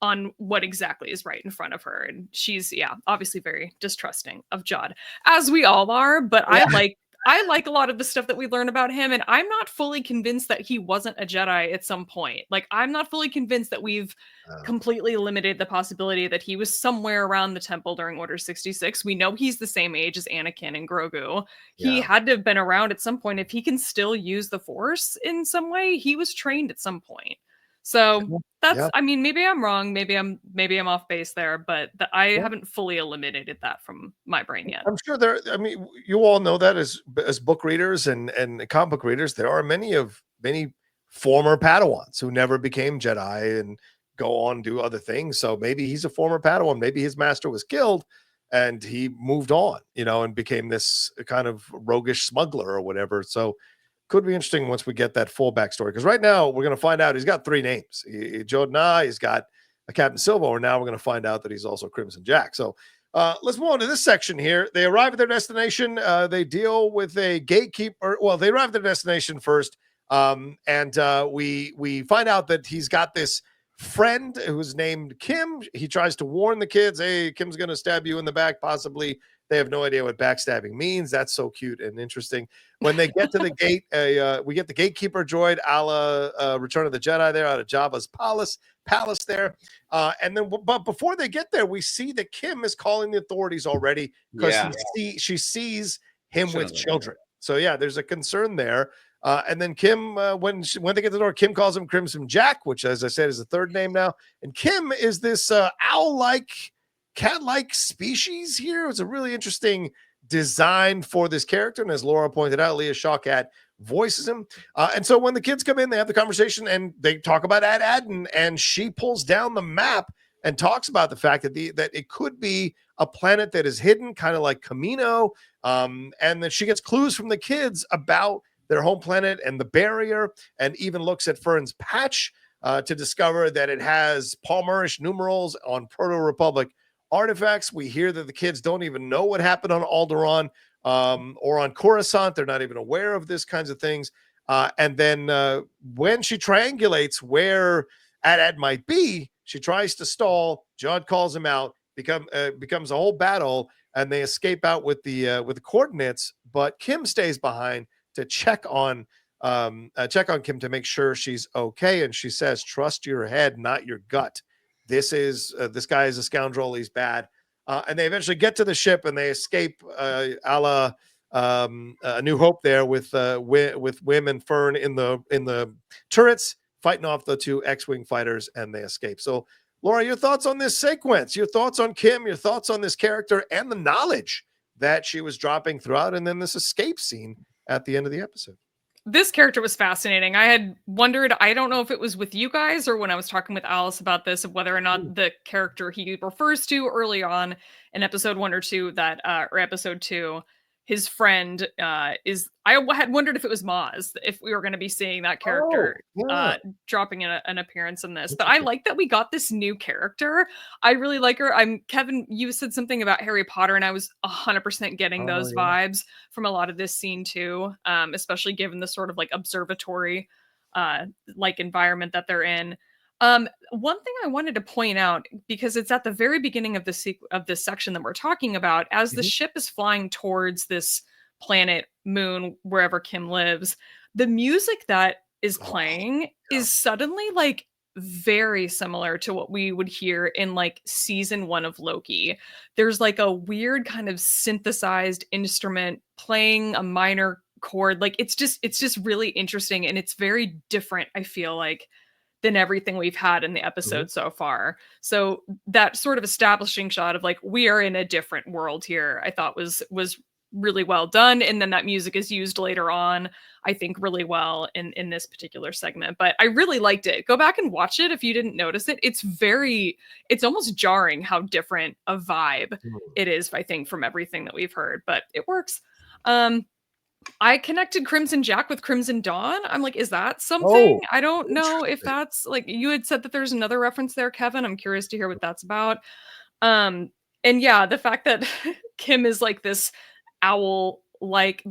on what exactly is right in front of her. And she's, obviously very distrusting of Jod, as we all are, but I like a lot of the stuff that we learn about him, and I'm not fully convinced that he wasn't a Jedi at some point. Like, I'm not fully convinced that we've completely eliminated the possibility that he was somewhere around the temple during Order 66. We know he's the same age as Anakin and Grogu. He had to have been around at some point. If he can still use the Force in some way, he was trained at some point. So that's, I mean, maybe I'm wrong. Maybe I'm off base there, but I haven't fully eliminated that from my brain yet. I'm sure I mean, you all know that as book readers and comic book readers, there are many former Padawans who never became Jedi and go on and do other things. So maybe he's a former Padawan. Maybe his master was killed and he moved on, you know, and became this kind of roguish smuggler or whatever. So could be interesting once we get that full backstory, because right now we're going to find out he's got three names. Jodna, he's got a Captain Silvo, and now we're going to find out that he's also Crimson Jack. So let's move on to this section here. They arrive at their destination. They deal with a gatekeeper. Well, they arrive at their destination first, and we find out that he's got this friend who's named Kim. He tries to warn the kids, hey, Kim's going to stab you in the back, possibly They have no idea what backstabbing means. That's so cute and interesting. When they get to the gate, we get the gatekeeper droid a la Return of the Jedi there out of Jabba's palace there. And then, but before they get there, we see that Kim is calling the authorities already because she sees him with children. So yeah, there's a concern there. And then Kim, when they get to the door, Kim calls him Crimson Jack, which, as I said, is the third name now. And Kim is this owl-like, cat-like species here. It's a really interesting design for this character. And as Laura pointed out, Leah Shawkat voices him. And so when the kids come in, they have the conversation and they talk about Ad-Adden, and she pulls down the map and talks about the fact that that it could be a planet that is hidden, kind of like Camino. And that she gets clues from the kids about their home planet and the barrier, and even looks at Fern's patch to discover that it has Palmerish numerals on Proto-Republic artifacts. We hear that the kids don't even know what happened on Alderaan or on Coruscant. They're not even aware of this kinds of things. And then when she triangulates where Ad might be, she tries to stall. John calls him out. Becomes a whole battle, and they escape out with the coordinates. But Kim stays behind to check on Kim to make sure she's okay. And she says, "Trust your head, not your gut. This guy is a scoundrel. He's bad." And they eventually get to the ship and they escape a la A New Hope there with Wim and Fern in the turrets fighting off the two X-Wing fighters, and they escape. So Laura, your thoughts on this sequence, your thoughts on Kim, your thoughts on this character and the knowledge that she was dropping throughout, and then this escape scene at the end of the episode. This character was fascinating. I had wondered, I don't know if it was with you guys or when I was talking with Alice about this, of whether or not the character he refers to early on in episode 1 or 2, or episode 2, his friend is. I had wondered if it was Maz, if we were going to be seeing that character dropping an appearance in this. But I like that we got this new character. I really like her. Kevin, you said something about Harry Potter, and I was 100% getting those vibes from a lot of this scene too, especially given the sort of like observatory like environment that they're in. One thing I wanted to point out, because it's at the very beginning of this section that we're talking about, as the ship is flying towards this planet, moon, wherever Kim lives, the music that is playing is suddenly like very similar to what we would hear in like season 1 of Loki. There's like a weird kind of synthesized instrument playing a minor chord. Like it's just really interesting, and it's very different, I feel like, than everything we've had in the episode so far. So that sort of establishing shot of like, we are in a different world here, I thought was really well done. And then that music is used later on, I think, really well in this particular segment. But I really liked it. Go back and watch it if you didn't notice it. It's almost jarring how different a vibe it is, I think, from everything that we've heard, but it works. I connected Crimson Jack with Crimson Dawn. I'm like, is that something? I don't know if that's like, you had said that there's another reference there, Kevin. I'm curious to hear what that's about. And yeah, the fact that Kim is like this owl, like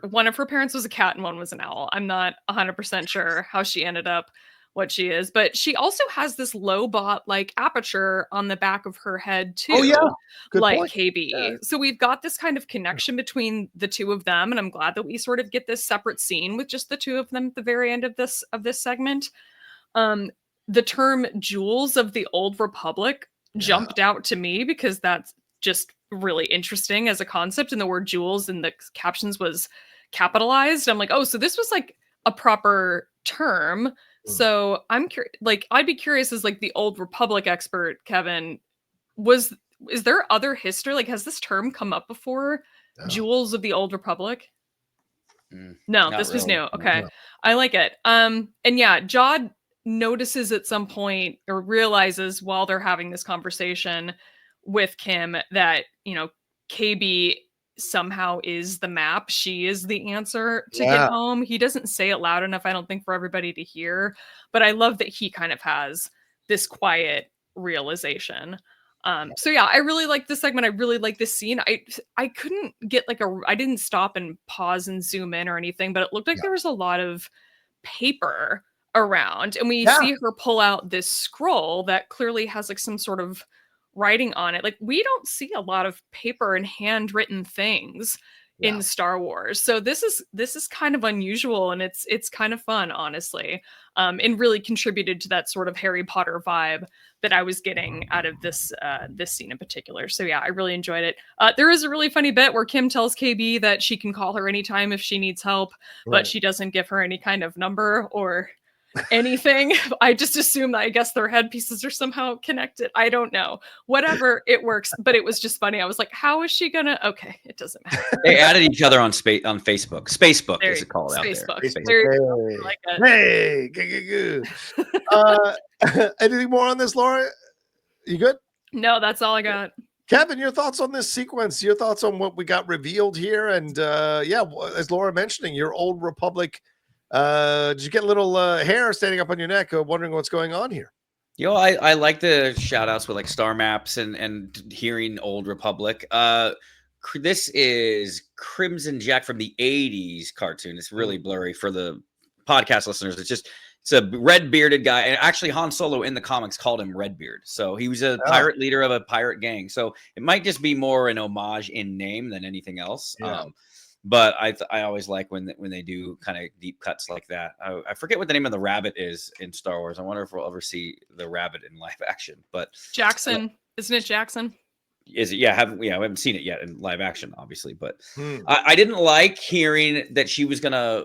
one of her parents was a cat and one was an owl. I'm not 100% sure how she ended up what she is, but she also has this Lobot like aperture on the back of her head too. Oh yeah, good like point. KB. Yeah. So we've got this kind of connection between the two of them, and I'm glad that we sort of get this separate scene with just the two of them at the very end of this segment. The term "Jewels of the Old Republic" jumped out to me because that's just really interesting as a concept, and the word "jewels" in the captions was capitalized. I'm like, oh, so this was like a proper term. So I'm curious, like, I'd be curious as like the Old Republic expert, Kevin, is there other history? Like, has this term come up before? No. Jewels of the Old Republic? No, this was new. Okay. No. I like it. And yeah, Jod notices at some point, or realizes while they're having this conversation with Kim, that, you know, KB somehow is the map. She is the answer to get home. He doesn't say it loud enough, I don't think, for everybody to hear, but I love that he kind of has this quiet realization. So yeah, I really like this segment. I really like this scene. I couldn't get like I didn't stop and pause and zoom in or anything, but it looked like there was a lot of paper around, and we see her pull out this scroll that clearly has like some sort of writing on it. Like, we don't see a lot of paper and handwritten things in Star Wars. So this is kind of unusual, and it's kind of fun, honestly. And really contributed to that sort of Harry Potter vibe that I was getting out of this scene in particular. So yeah, I really enjoyed it. There is a really funny bit where Kim tells KB that she can call her anytime if she needs help, but she doesn't give her any kind of number or anything. I just assume that, I guess, their headpieces are somehow connected. I don't know. Whatever, it works. But it was just funny. I was like, how is she gonna? Okay, it doesn't matter. They added each other on Facebook. Spacebook is it called out there. Facebook. Like Hey, anything more on this, Laura? You good? No, that's all I got. Kevin, your thoughts on this sequence? Your thoughts on what we got revealed here? And yeah, as Laura mentioning, your Old Republic. Did you get a little hair standing up on your neck, wondering what's going on here? I like the shout outs with like star maps and hearing Old Republic. This is Crimson Jack from the 80s cartoon. It's really blurry for the podcast listeners. It's a red bearded guy. And actually Han Solo in the comics called him Redbeard. So he was a pirate leader of a pirate gang. So it might just be more an homage in name than anything else. Yeah. But I always like when they do kind of deep cuts like that. I forget what the name of the rabbit is in Star Wars. I wonder if we'll ever see the rabbit in live action. But Jackson, isn't it Jackson? Is it? Yeah, I haven't seen it yet in live action, obviously. But I didn't like hearing that she was gonna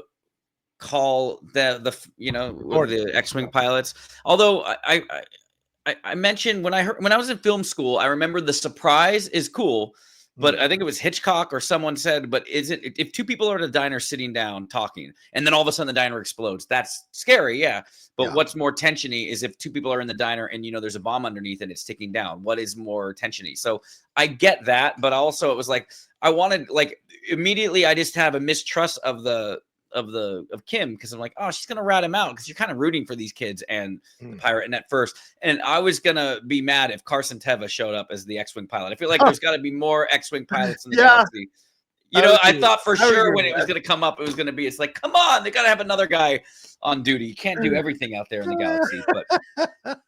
call the X-wing pilots. Although I mentioned when I was in film school, I remember the surprise is cool. But I think it was Hitchcock or someone said, but if two people are at a diner sitting down talking and then all of a sudden the diner explodes, that's scary. Yeah. But what's more tensiony is if two people are in the diner and, there's a bomb underneath and it's ticking down. What is more tensiony? So I get that. But also it was like, I wanted, like, immediately I just have a mistrust of Kim, because I'm like, oh, she's gonna rat him out, because you're kind of rooting for these kids and the pirate. And at first, and I was gonna be mad if Carson Teva showed up as the X-wing pilot. I feel like there's got to be more X-wing pilots in the galaxy. I thought for sure when it was gonna come up, it was gonna be. It's like, come on, they gotta have another guy on duty. You can't do everything out there in the galaxy. But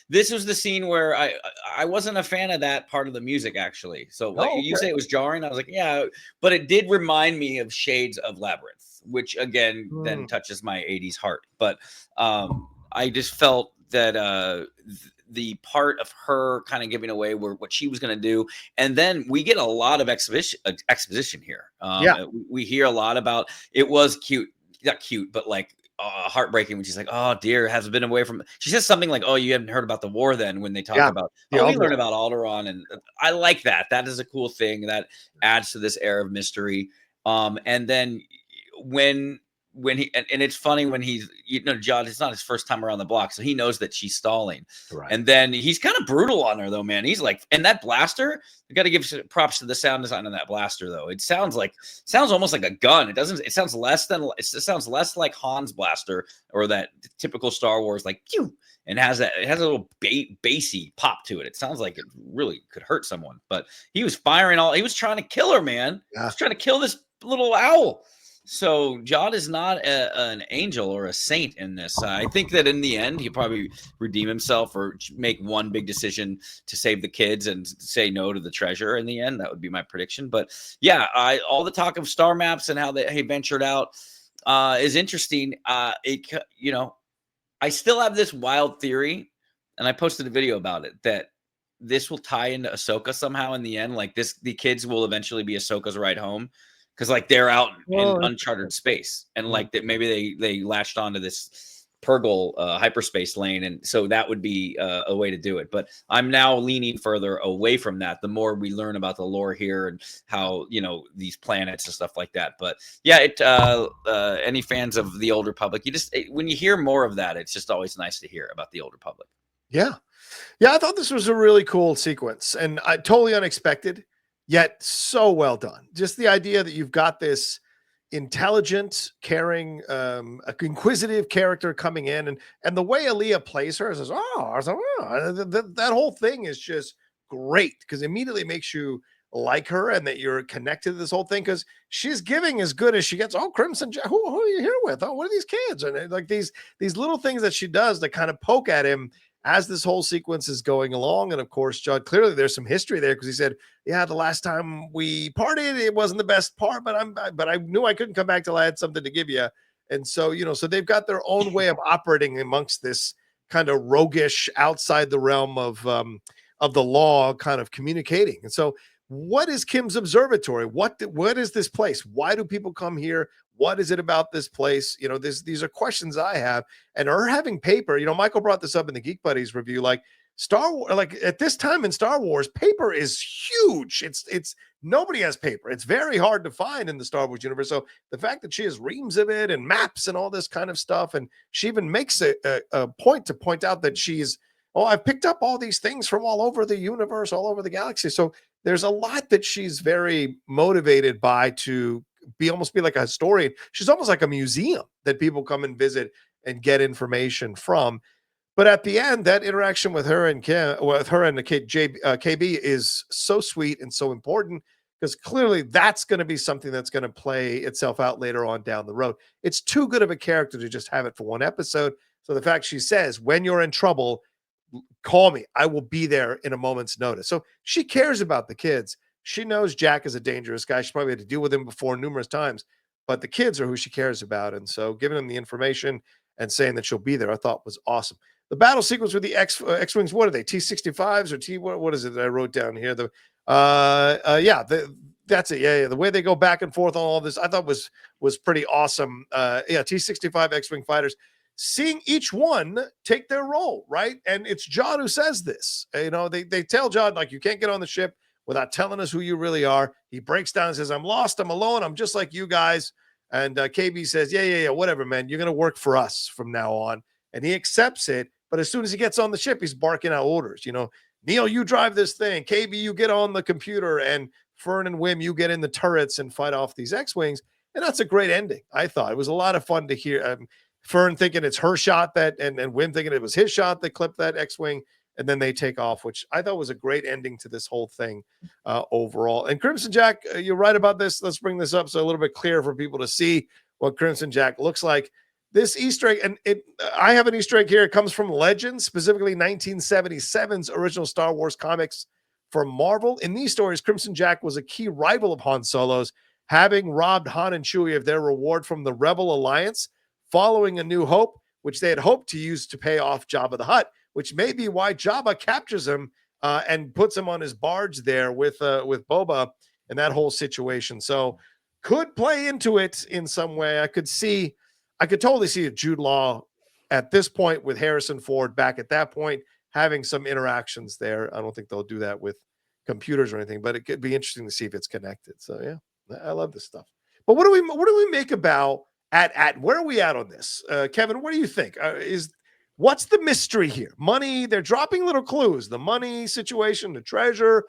this was the scene where I wasn't a fan of that part of the music, actually. So you say it was jarring. I was like, yeah, but it did remind me of shades of Labyrinth, which again then touches my 80s heart. But I just felt that the part of her kind of giving away what she was going to do, and then we get a lot of exposition here. We hear a lot about it. Was not cute, but like heartbreaking when she's like, oh dear, has been away from. She says something like, oh, you haven't heard about the war then, when they talk about we learn about Alderaan, and I like that. That is a cool thing that adds to this air of mystery. And then when he, and it's funny when he's, John, it's not his first time around the block, so he knows that she's stalling. Right. And then he's kind of brutal on her, though, man. He's like, and that blaster, you got to give props to the sound design on that blaster, though. It sounds almost like a gun. It sounds less like Han's blaster or that typical Star Wars, like, pew, and it has a little bassy pop to it. It sounds like it really could hurt someone, but he was he was trying to kill her, man. He was trying to kill this little owl. So Jod is not an angel or a saint in this. I think that in the end, he'll probably redeem himself or make one big decision to save the kids and say no to the treasure in the end. That would be my prediction. But yeah, all the talk of star maps and how he ventured out is interesting. I still have this wild theory, and I posted a video about it, that this will tie into Ahsoka somehow in the end. Like the kids will eventually be Ahsoka's ride home. Because like they're out in uncharted space, and like that maybe they latched onto this Purgle hyperspace lane, and so that would be a way to do it. But I'm now leaning further away from that. The more we learn about the lore here and how these planets and stuff like that. But yeah, any fans of the Old Republic, when you hear more of that, it's just always nice to hear about the Old Republic. Yeah, I thought this was a really cool sequence, and totally unexpected. Yet so well done. Just the idea that you've got this intelligent, caring, inquisitive character coming in, and the way Aaliyah plays her says, that whole thing is just great, because immediately makes you like her and that you're connected to this whole thing, because she's giving as good as she gets. Oh, Crimson Jack, who are you here with? Oh, what are these kids? And like these little things that she does that kind of poke at him as this whole sequence is going along. And of course, Judd, clearly there's some history there because he said, yeah, the last time we partied, it wasn't the best part, but I knew I couldn't come back till I had something to give you. And so, so they've got their own way of operating amongst this kind of roguish, outside the realm of the law, kind of communicating. And so, what is Kim's Observatory? What is this place? Why do people come here? What is it about this place? These are questions I have. And her having paper, Michael brought this up in the Geek Buddies review, like Star Wars, like at this time in Star Wars, paper is huge. It's nobody has paper. It's very hard to find in the Star Wars universe. So the fact that she has reams of it and maps and all this kind of stuff, and she even makes a point to point out that I've picked up all these things from all over the universe, all over the galaxy. So there's a lot that she's very motivated by to almost be like a historian. She's almost like a museum that people come and visit and get information from. But at the end, that interaction with her and KB is so sweet and so important, because clearly that's going to be something that's going to play itself out later on down the road. It's too good of a character to just have it for one episode. So the fact she says, when you're in trouble, call me. I will be there in a moment's notice. So she cares about the kids. She knows Jack is a dangerous guy. She probably had to deal with him before numerous times, but the kids are who she cares about. And so giving them the information and saying that she'll be there, I thought was awesome. The battle sequence with the X-Wings, what are they? T-65s or what is it that I wrote down here? That's it. Yeah. The way they go back and forth on all this, I thought was pretty awesome. T-65 X-Wing fighters, seeing each one take their role, right? And it's John who says this. They tell John, like, you can't get on the ship without telling us who you really are. He breaks down and says, I'm lost, I'm alone, I'm just like you guys. And KB says, yeah, whatever, man. You're going to work for us from now on. And he accepts it. But as soon as he gets on the ship, he's barking out orders. Neil, you drive this thing. KB, you get on the computer. And Fern and Wim, you get in the turrets and fight off these X-Wings. And that's a great ending, I thought. It was a lot of fun to hear. Fern thinking it's her shot and Wim thinking it was his shot that clipped that X-Wing. And then they take off, which I thought was a great ending to this whole thing overall. And Crimson Jack, you're right about this. Let's bring this up so a little bit clearer for people to see what Crimson Jack looks like. This Easter egg, and I have an Easter egg here. It comes from Legends, specifically 1977's original Star Wars comics from Marvel. In these stories, Crimson Jack was a key rival of Han Solo's, having robbed Han and Chewie of their reward from the Rebel Alliance following A New Hope, which they had hoped to use to pay off Jabba the Hutt, which may be why Jabba captures him and puts him on his barge there with Boba and that whole situation. So could play into it in some way. I could totally see a Jude Law at this point with Harrison Ford back at that point, having some interactions there. I don't think they'll do that with computers or anything, but it could be interesting to see if it's connected. So yeah, I love this stuff. But what do we make about where are we at on this? Kevin, what do you think? What's the mystery here? Money, they're dropping little clues. The money situation, the treasure,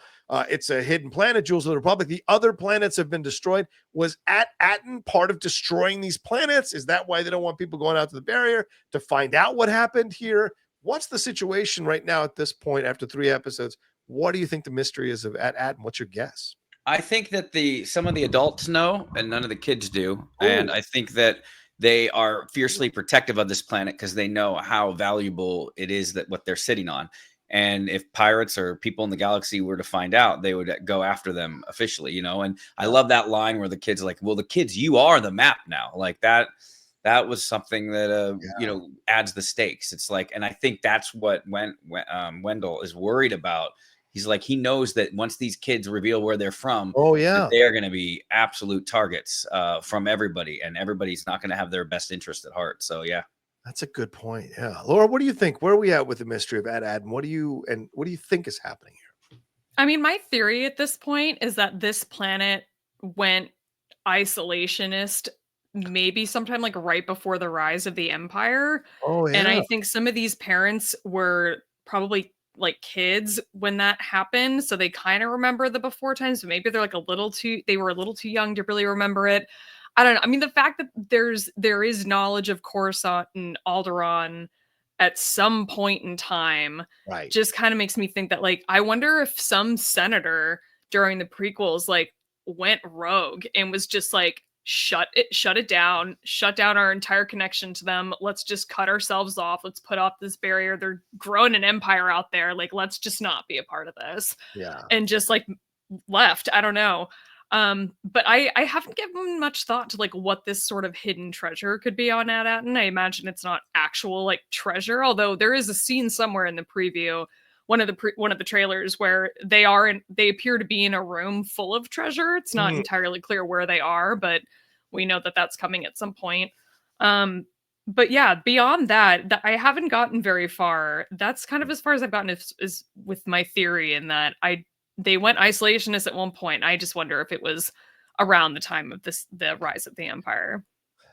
it's a hidden planet, Jewels of the Republic. The other planets have been destroyed. Was Atten part of destroying these planets? Is that why they don't want people going out to the barrier to find out what happened here? What's the situation right now at this point after 3 episodes? What do you think the mystery is of Atten? What's your guess? I think that some of the adults know and none of the kids do. Ooh. And I think that they are fiercely protective of this planet because they know how valuable it is that what they're sitting on. And if pirates or people in the galaxy were to find out, they would go after them officially, And I love that line where the kids are like, well, the kids, you are the map now. Like that was something that, adds the stakes. It's like, and I think that's what Wendell is worried about. He's like, he knows that once these kids reveal where they're from, they're going to be absolute targets from everybody, and everybody's not going to have their best interest at heart. So, yeah. That's a good point. Yeah. Laura, what do you think? Where are we at with the mystery of Atten? What do you think is happening here? I mean, my theory at this point is that this planet went isolationist maybe sometime like right before the rise of the Empire. Oh, yeah. And I think some of these parents were probably like kids when that happened, so they kind of remember the before times, but maybe they're like they were a little too young to really remember it. I don't know. I mean, the fact that there is knowledge of Coruscant and Alderaan at some point in time, right, just kind of makes me think that, like, I wonder if some senator during the prequels like went rogue and was just like, shut it down, shut down our entire connection to them. Let's just cut ourselves off. Let's put up this barrier. They're growing an empire out there. Like, let's just not be a part of this. Yeah. And just like left. I don't know. But I haven't given much thought to like what this sort of hidden treasure could be on Ad-Atten. I imagine it's not actual like treasure, although there is a scene somewhere in the preview, one of the trailers, where they appear to be in a room full of treasure. It's not entirely clear where they are, but we know that that's coming at some point. But yeah, beyond that, I haven't gotten very far. That's kind of as far as I've gotten is with my theory, in that they went isolationist at one point. I just wonder if it was around the time of the rise of the empire.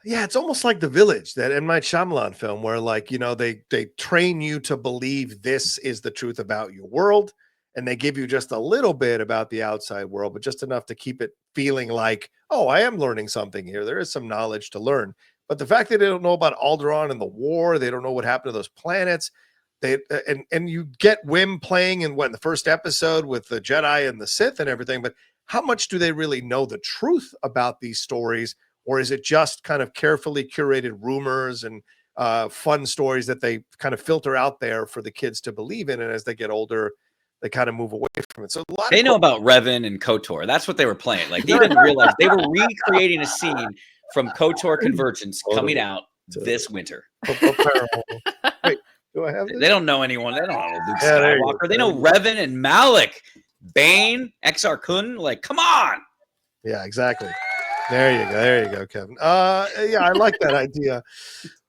Yeah, it's almost like The Village, that M. Night Shyamalan film, where like, you know, they train you to believe this is the truth about your world, and they give you just a little bit about the outside world, but just enough to keep it feeling like, oh, I am learning something here. There is some knowledge to learn. But the fact that they don't know about Alderaan and the war, they don't know what happened to those planets. And you get Wim playing in the first episode with the Jedi and the Sith and everything, but how much do they really know the truth about these stories? Or is it just kind of carefully curated rumors and fun stories that they kind of filter out there for the kids to believe in? And as they get older, they kind of move away from it. So they know about Revan and KOTOR. That's what they were playing. Like, they didn't realize they were recreating a scene from KOTOR Convergence coming out this winter. Wait, do I have this? They don't know anyone. They don't know Luke Skywalker. They know Revan and Malik, Bane, Exar Kun. Like, come on. Yeah, exactly. There you go, Kevin. Yeah, I like that idea.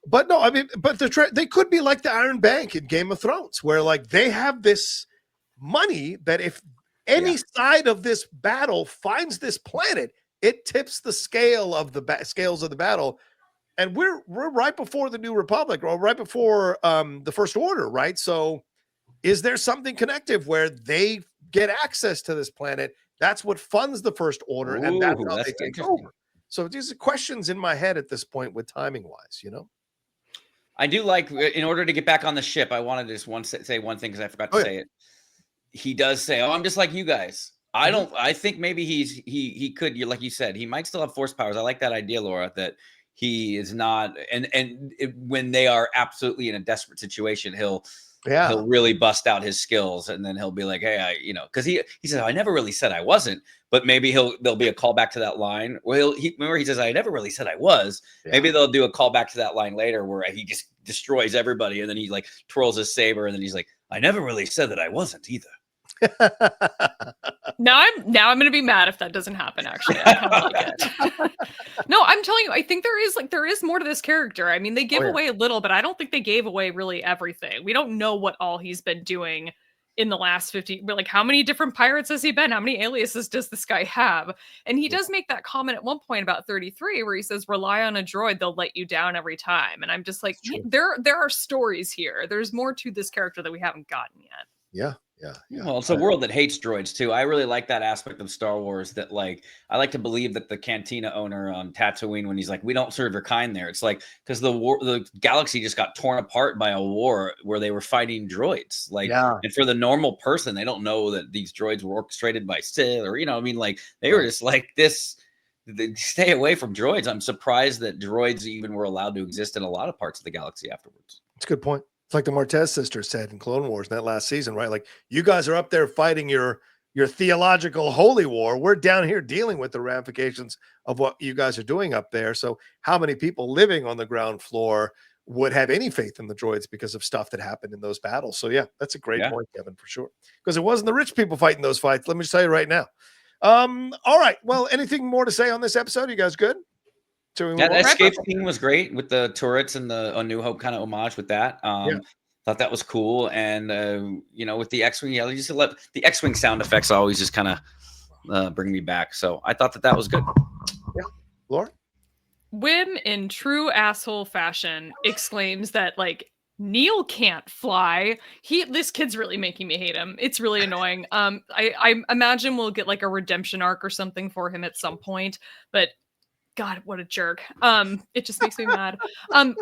But no, I mean, but they could be like the Iron Bank in Game of Thrones, where like they have this money that if any side of this battle finds this planet, it tips the scales of the battle. And we're right before the New Republic, or right before the First Order, right? So is there something connective where they get access to this planet? That's what funds the First Order, and that's how they take over. So these are questions in my head at this point with timing wise, you know? I do like, in order to get back on the ship, I wanted to just say one thing because I forgot to say it. He does say, "Oh, I'm just like you guys." I think maybe he could, like you said, he might still have force powers. I like that idea, Laura, that he is not, when they are absolutely in a desperate situation, he'll really bust out his skills, and then he'll be like, "Hey, because he says, I never really said I wasn't," but maybe there'll be a callback to that line. Well, remember he says, "I never really said I was." Yeah. Maybe they'll do a callback to that line later where he just destroys everybody, and then he like twirls his saber, and then he's like, "I never really said that I wasn't either." Now I'm gonna be mad if that doesn't happen. Actually, I kind of like it. No, I'm telling you, I think there is more to this character. I mean, they give away a little, but I don't think they gave away really everything. We don't know what all he's been doing in the last 50. Like, how many different pirates has he been? How many aliases does this guy have? And he does make that comment at one point about 33, where he says, "Rely on a droid; they'll let you down every time." And I'm just like, there are stories here. There's more to this character that we haven't gotten yet. Yeah. Well, it's a world that hates droids too. I really like that aspect of Star Wars. That, like, I like to believe that the cantina owner on Tatooine, when he's like, "We don't serve your kind there," it's like because the galaxy just got torn apart by a war where they were fighting droids. Like, and for the normal person, they don't know that these droids were orchestrated by Sith, or I mean, like they were just like this. They stay away from droids. I'm surprised that droids even were allowed to exist in a lot of parts of the galaxy afterwards. That's a good point. It's like the Martez sisters said in Clone Wars in that last season, right? Like, you guys are up there fighting your theological holy war. We're down here dealing with the ramifications of what you guys are doing up there. So how many people living on the ground floor would have any faith in the droids because of stuff that happened in those battles? So yeah, that's a great point, Kevin, for sure. Because it wasn't the rich people fighting those fights. Let me just tell you right now. All right. Well, anything more to say on this episode? You guys good? That escape scene was great with the turrets and the A New Hope kind of homage with that. Thought that was cool. And, with the X-Wing, you just let the X-Wing sound effects always just kind of bring me back. So I thought that was good. Yeah. Laura? Wim, in true asshole fashion, exclaims that, like, Neil can't fly. This kid's really making me hate him. It's really annoying. I imagine we'll get like a redemption arc or something for him at some point, but God, what a jerk. It just makes me mad.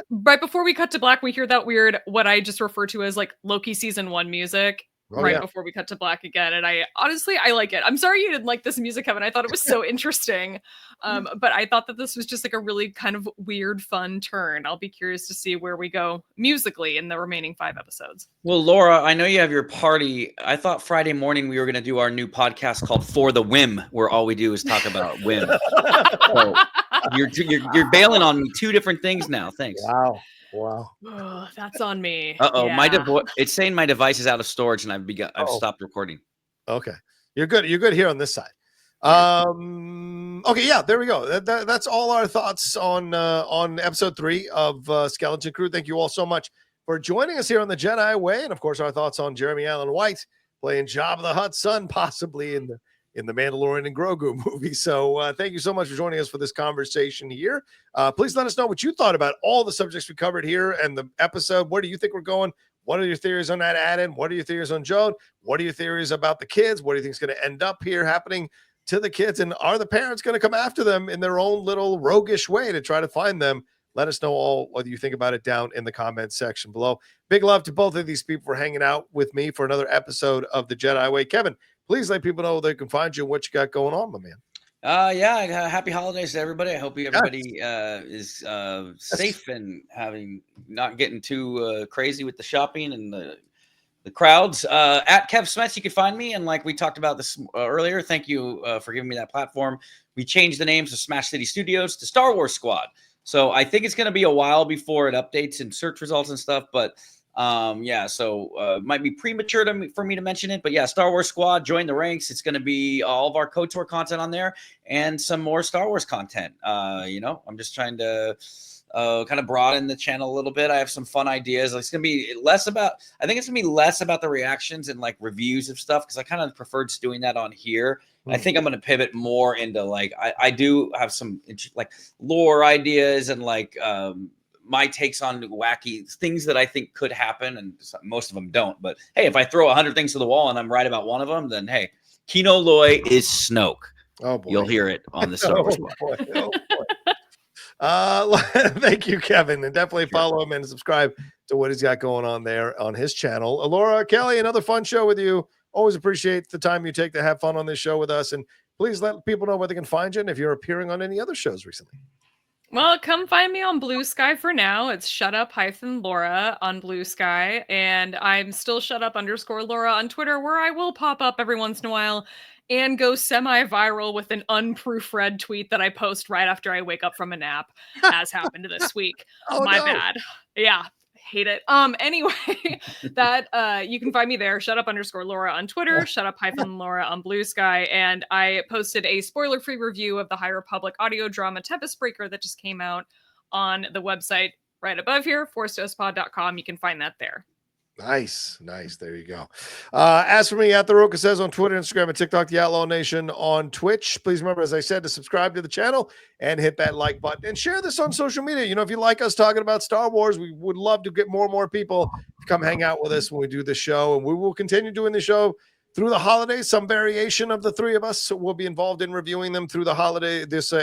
Right before we cut to black, we hear that weird, what I just refer to as like Loki season 1 music. right before we cut to black again. And I like it. I'm sorry you didn't like this music, Kevin. I thought it was so interesting. But I thought that this was just like a really kind of weird, fun turn. I'll be curious to see where we go musically in the remaining 5 episodes. Well, Laura, I know you have your party. I thought Friday morning we were going to do our new podcast called For the Whim, where all we do is talk about whim. So you're bailing on me 2 different things now. Thanks. Wow. Oh, that's on me. Yeah. It's saying my device is out of storage and I've stopped recording. Okay. You're good. You're good here on this side. Okay. Yeah, there we go. That's all our thoughts on episode 3 of Skeleton Crew. Thank you all so much for joining us here on the Jedi Way. And of course, our thoughts on Jetemy Allen White playing Jabba the Hutt's son, possibly in the MANDALORIAN and Grogu movie. So thank you so much for joining us for this conversation here. Please let us know what you thought about all the subjects we covered here and the episode. Where do you think we're going? What are your theories on that add-in? What are your theories on Joan? What are your theories about the kids? What do you think is going to end up here happening to the kids? And are the parents going to come after them in their own little roguish way to try to find them? Let us know all what you think about it down in the comments section below. Big love to both of these people for hanging out with me for another episode of the Jedi Way. Kevin, please let people know where they can find you and what you got going on, my man. Happy holidays to everybody. I hope everybody is safe and not getting too crazy with the shopping and the crowds. At Kev Smets, you can find me. And like we talked about this earlier, thank you for giving me that platform. We changed the names of Smash City Studios to Star Wars Squad. So I think it's going to be a while before it updates and search results and stuff. But so might be premature for me to mention it. But yeah, Star Wars Squad, join the ranks. It's going to be all of our KOTOR content on there and some more Star Wars content. I'm just trying to kind of broaden the channel a little bit. I have some fun ideas. It's going to be less about the reactions and like reviews of stuff, because I kind of preferred doing that on here. I think I'm going to pivot more into like, I do have some like lore ideas and like my takes on wacky things that I think could happen. And most of them don't. But hey, if I throw 100 things to the wall and I'm right about one of them, then hey, Kino Loy is Snoke. Oh boy. You'll hear it on the Star Wars Thank you, Kevin, and definitely follow him and subscribe to what he's got going on there on his channel. Laura, Kelly, another fun show with you. Always appreciate the time you take to have fun on this show with us, and please let people know where they can find you and if you're appearing on any other shows recently. Well, come find me on Blue Sky for now. It's shutup-Laura on Blue Sky, and I'm still shutup_Laura on Twitter, where I will pop up every once in a while and go semi-viral with an unproofread tweet that I post right after I wake up from a nap, as happened this week. My bad. Yeah, hate it. Anyway, that you can find me there, shutup_Laura on Twitter, shutup-Laura on Blue Sky, and I posted a spoiler-free review of the High Republic audio drama Tempest Breaker that just came out on the website right above here, forcedostpod.com. You can find that there. Nice. There you go. As for me, at The Roka Says on Twitter, Instagram, and TikTok, The Outlaw Nation on Twitch. Please remember, as I said, to subscribe to the channel and hit that like button and share this on social media. You know, if you like us talking about Star Wars, we would love to get more and more people to come hang out with us when we do this show. And we will continue doing the show through the holidays. Some variation of the three of us will be involved in reviewing them through the holiday, this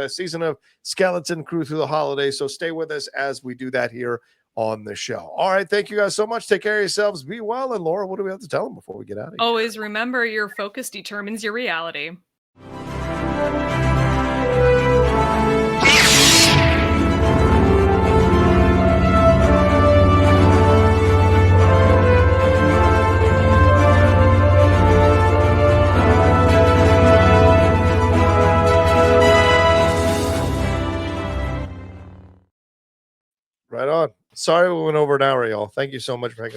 season of Skeleton Crew through the holidays. So stay with us as we do that here on the show. All right. Thank you guys so much. Take care of yourselves. Be well. And Laura, what do we have to tell them before we get out of here? Always remember, your focus determines your reality. Right on. Sorry we went over an hour, y'all. Thank you so much for hanging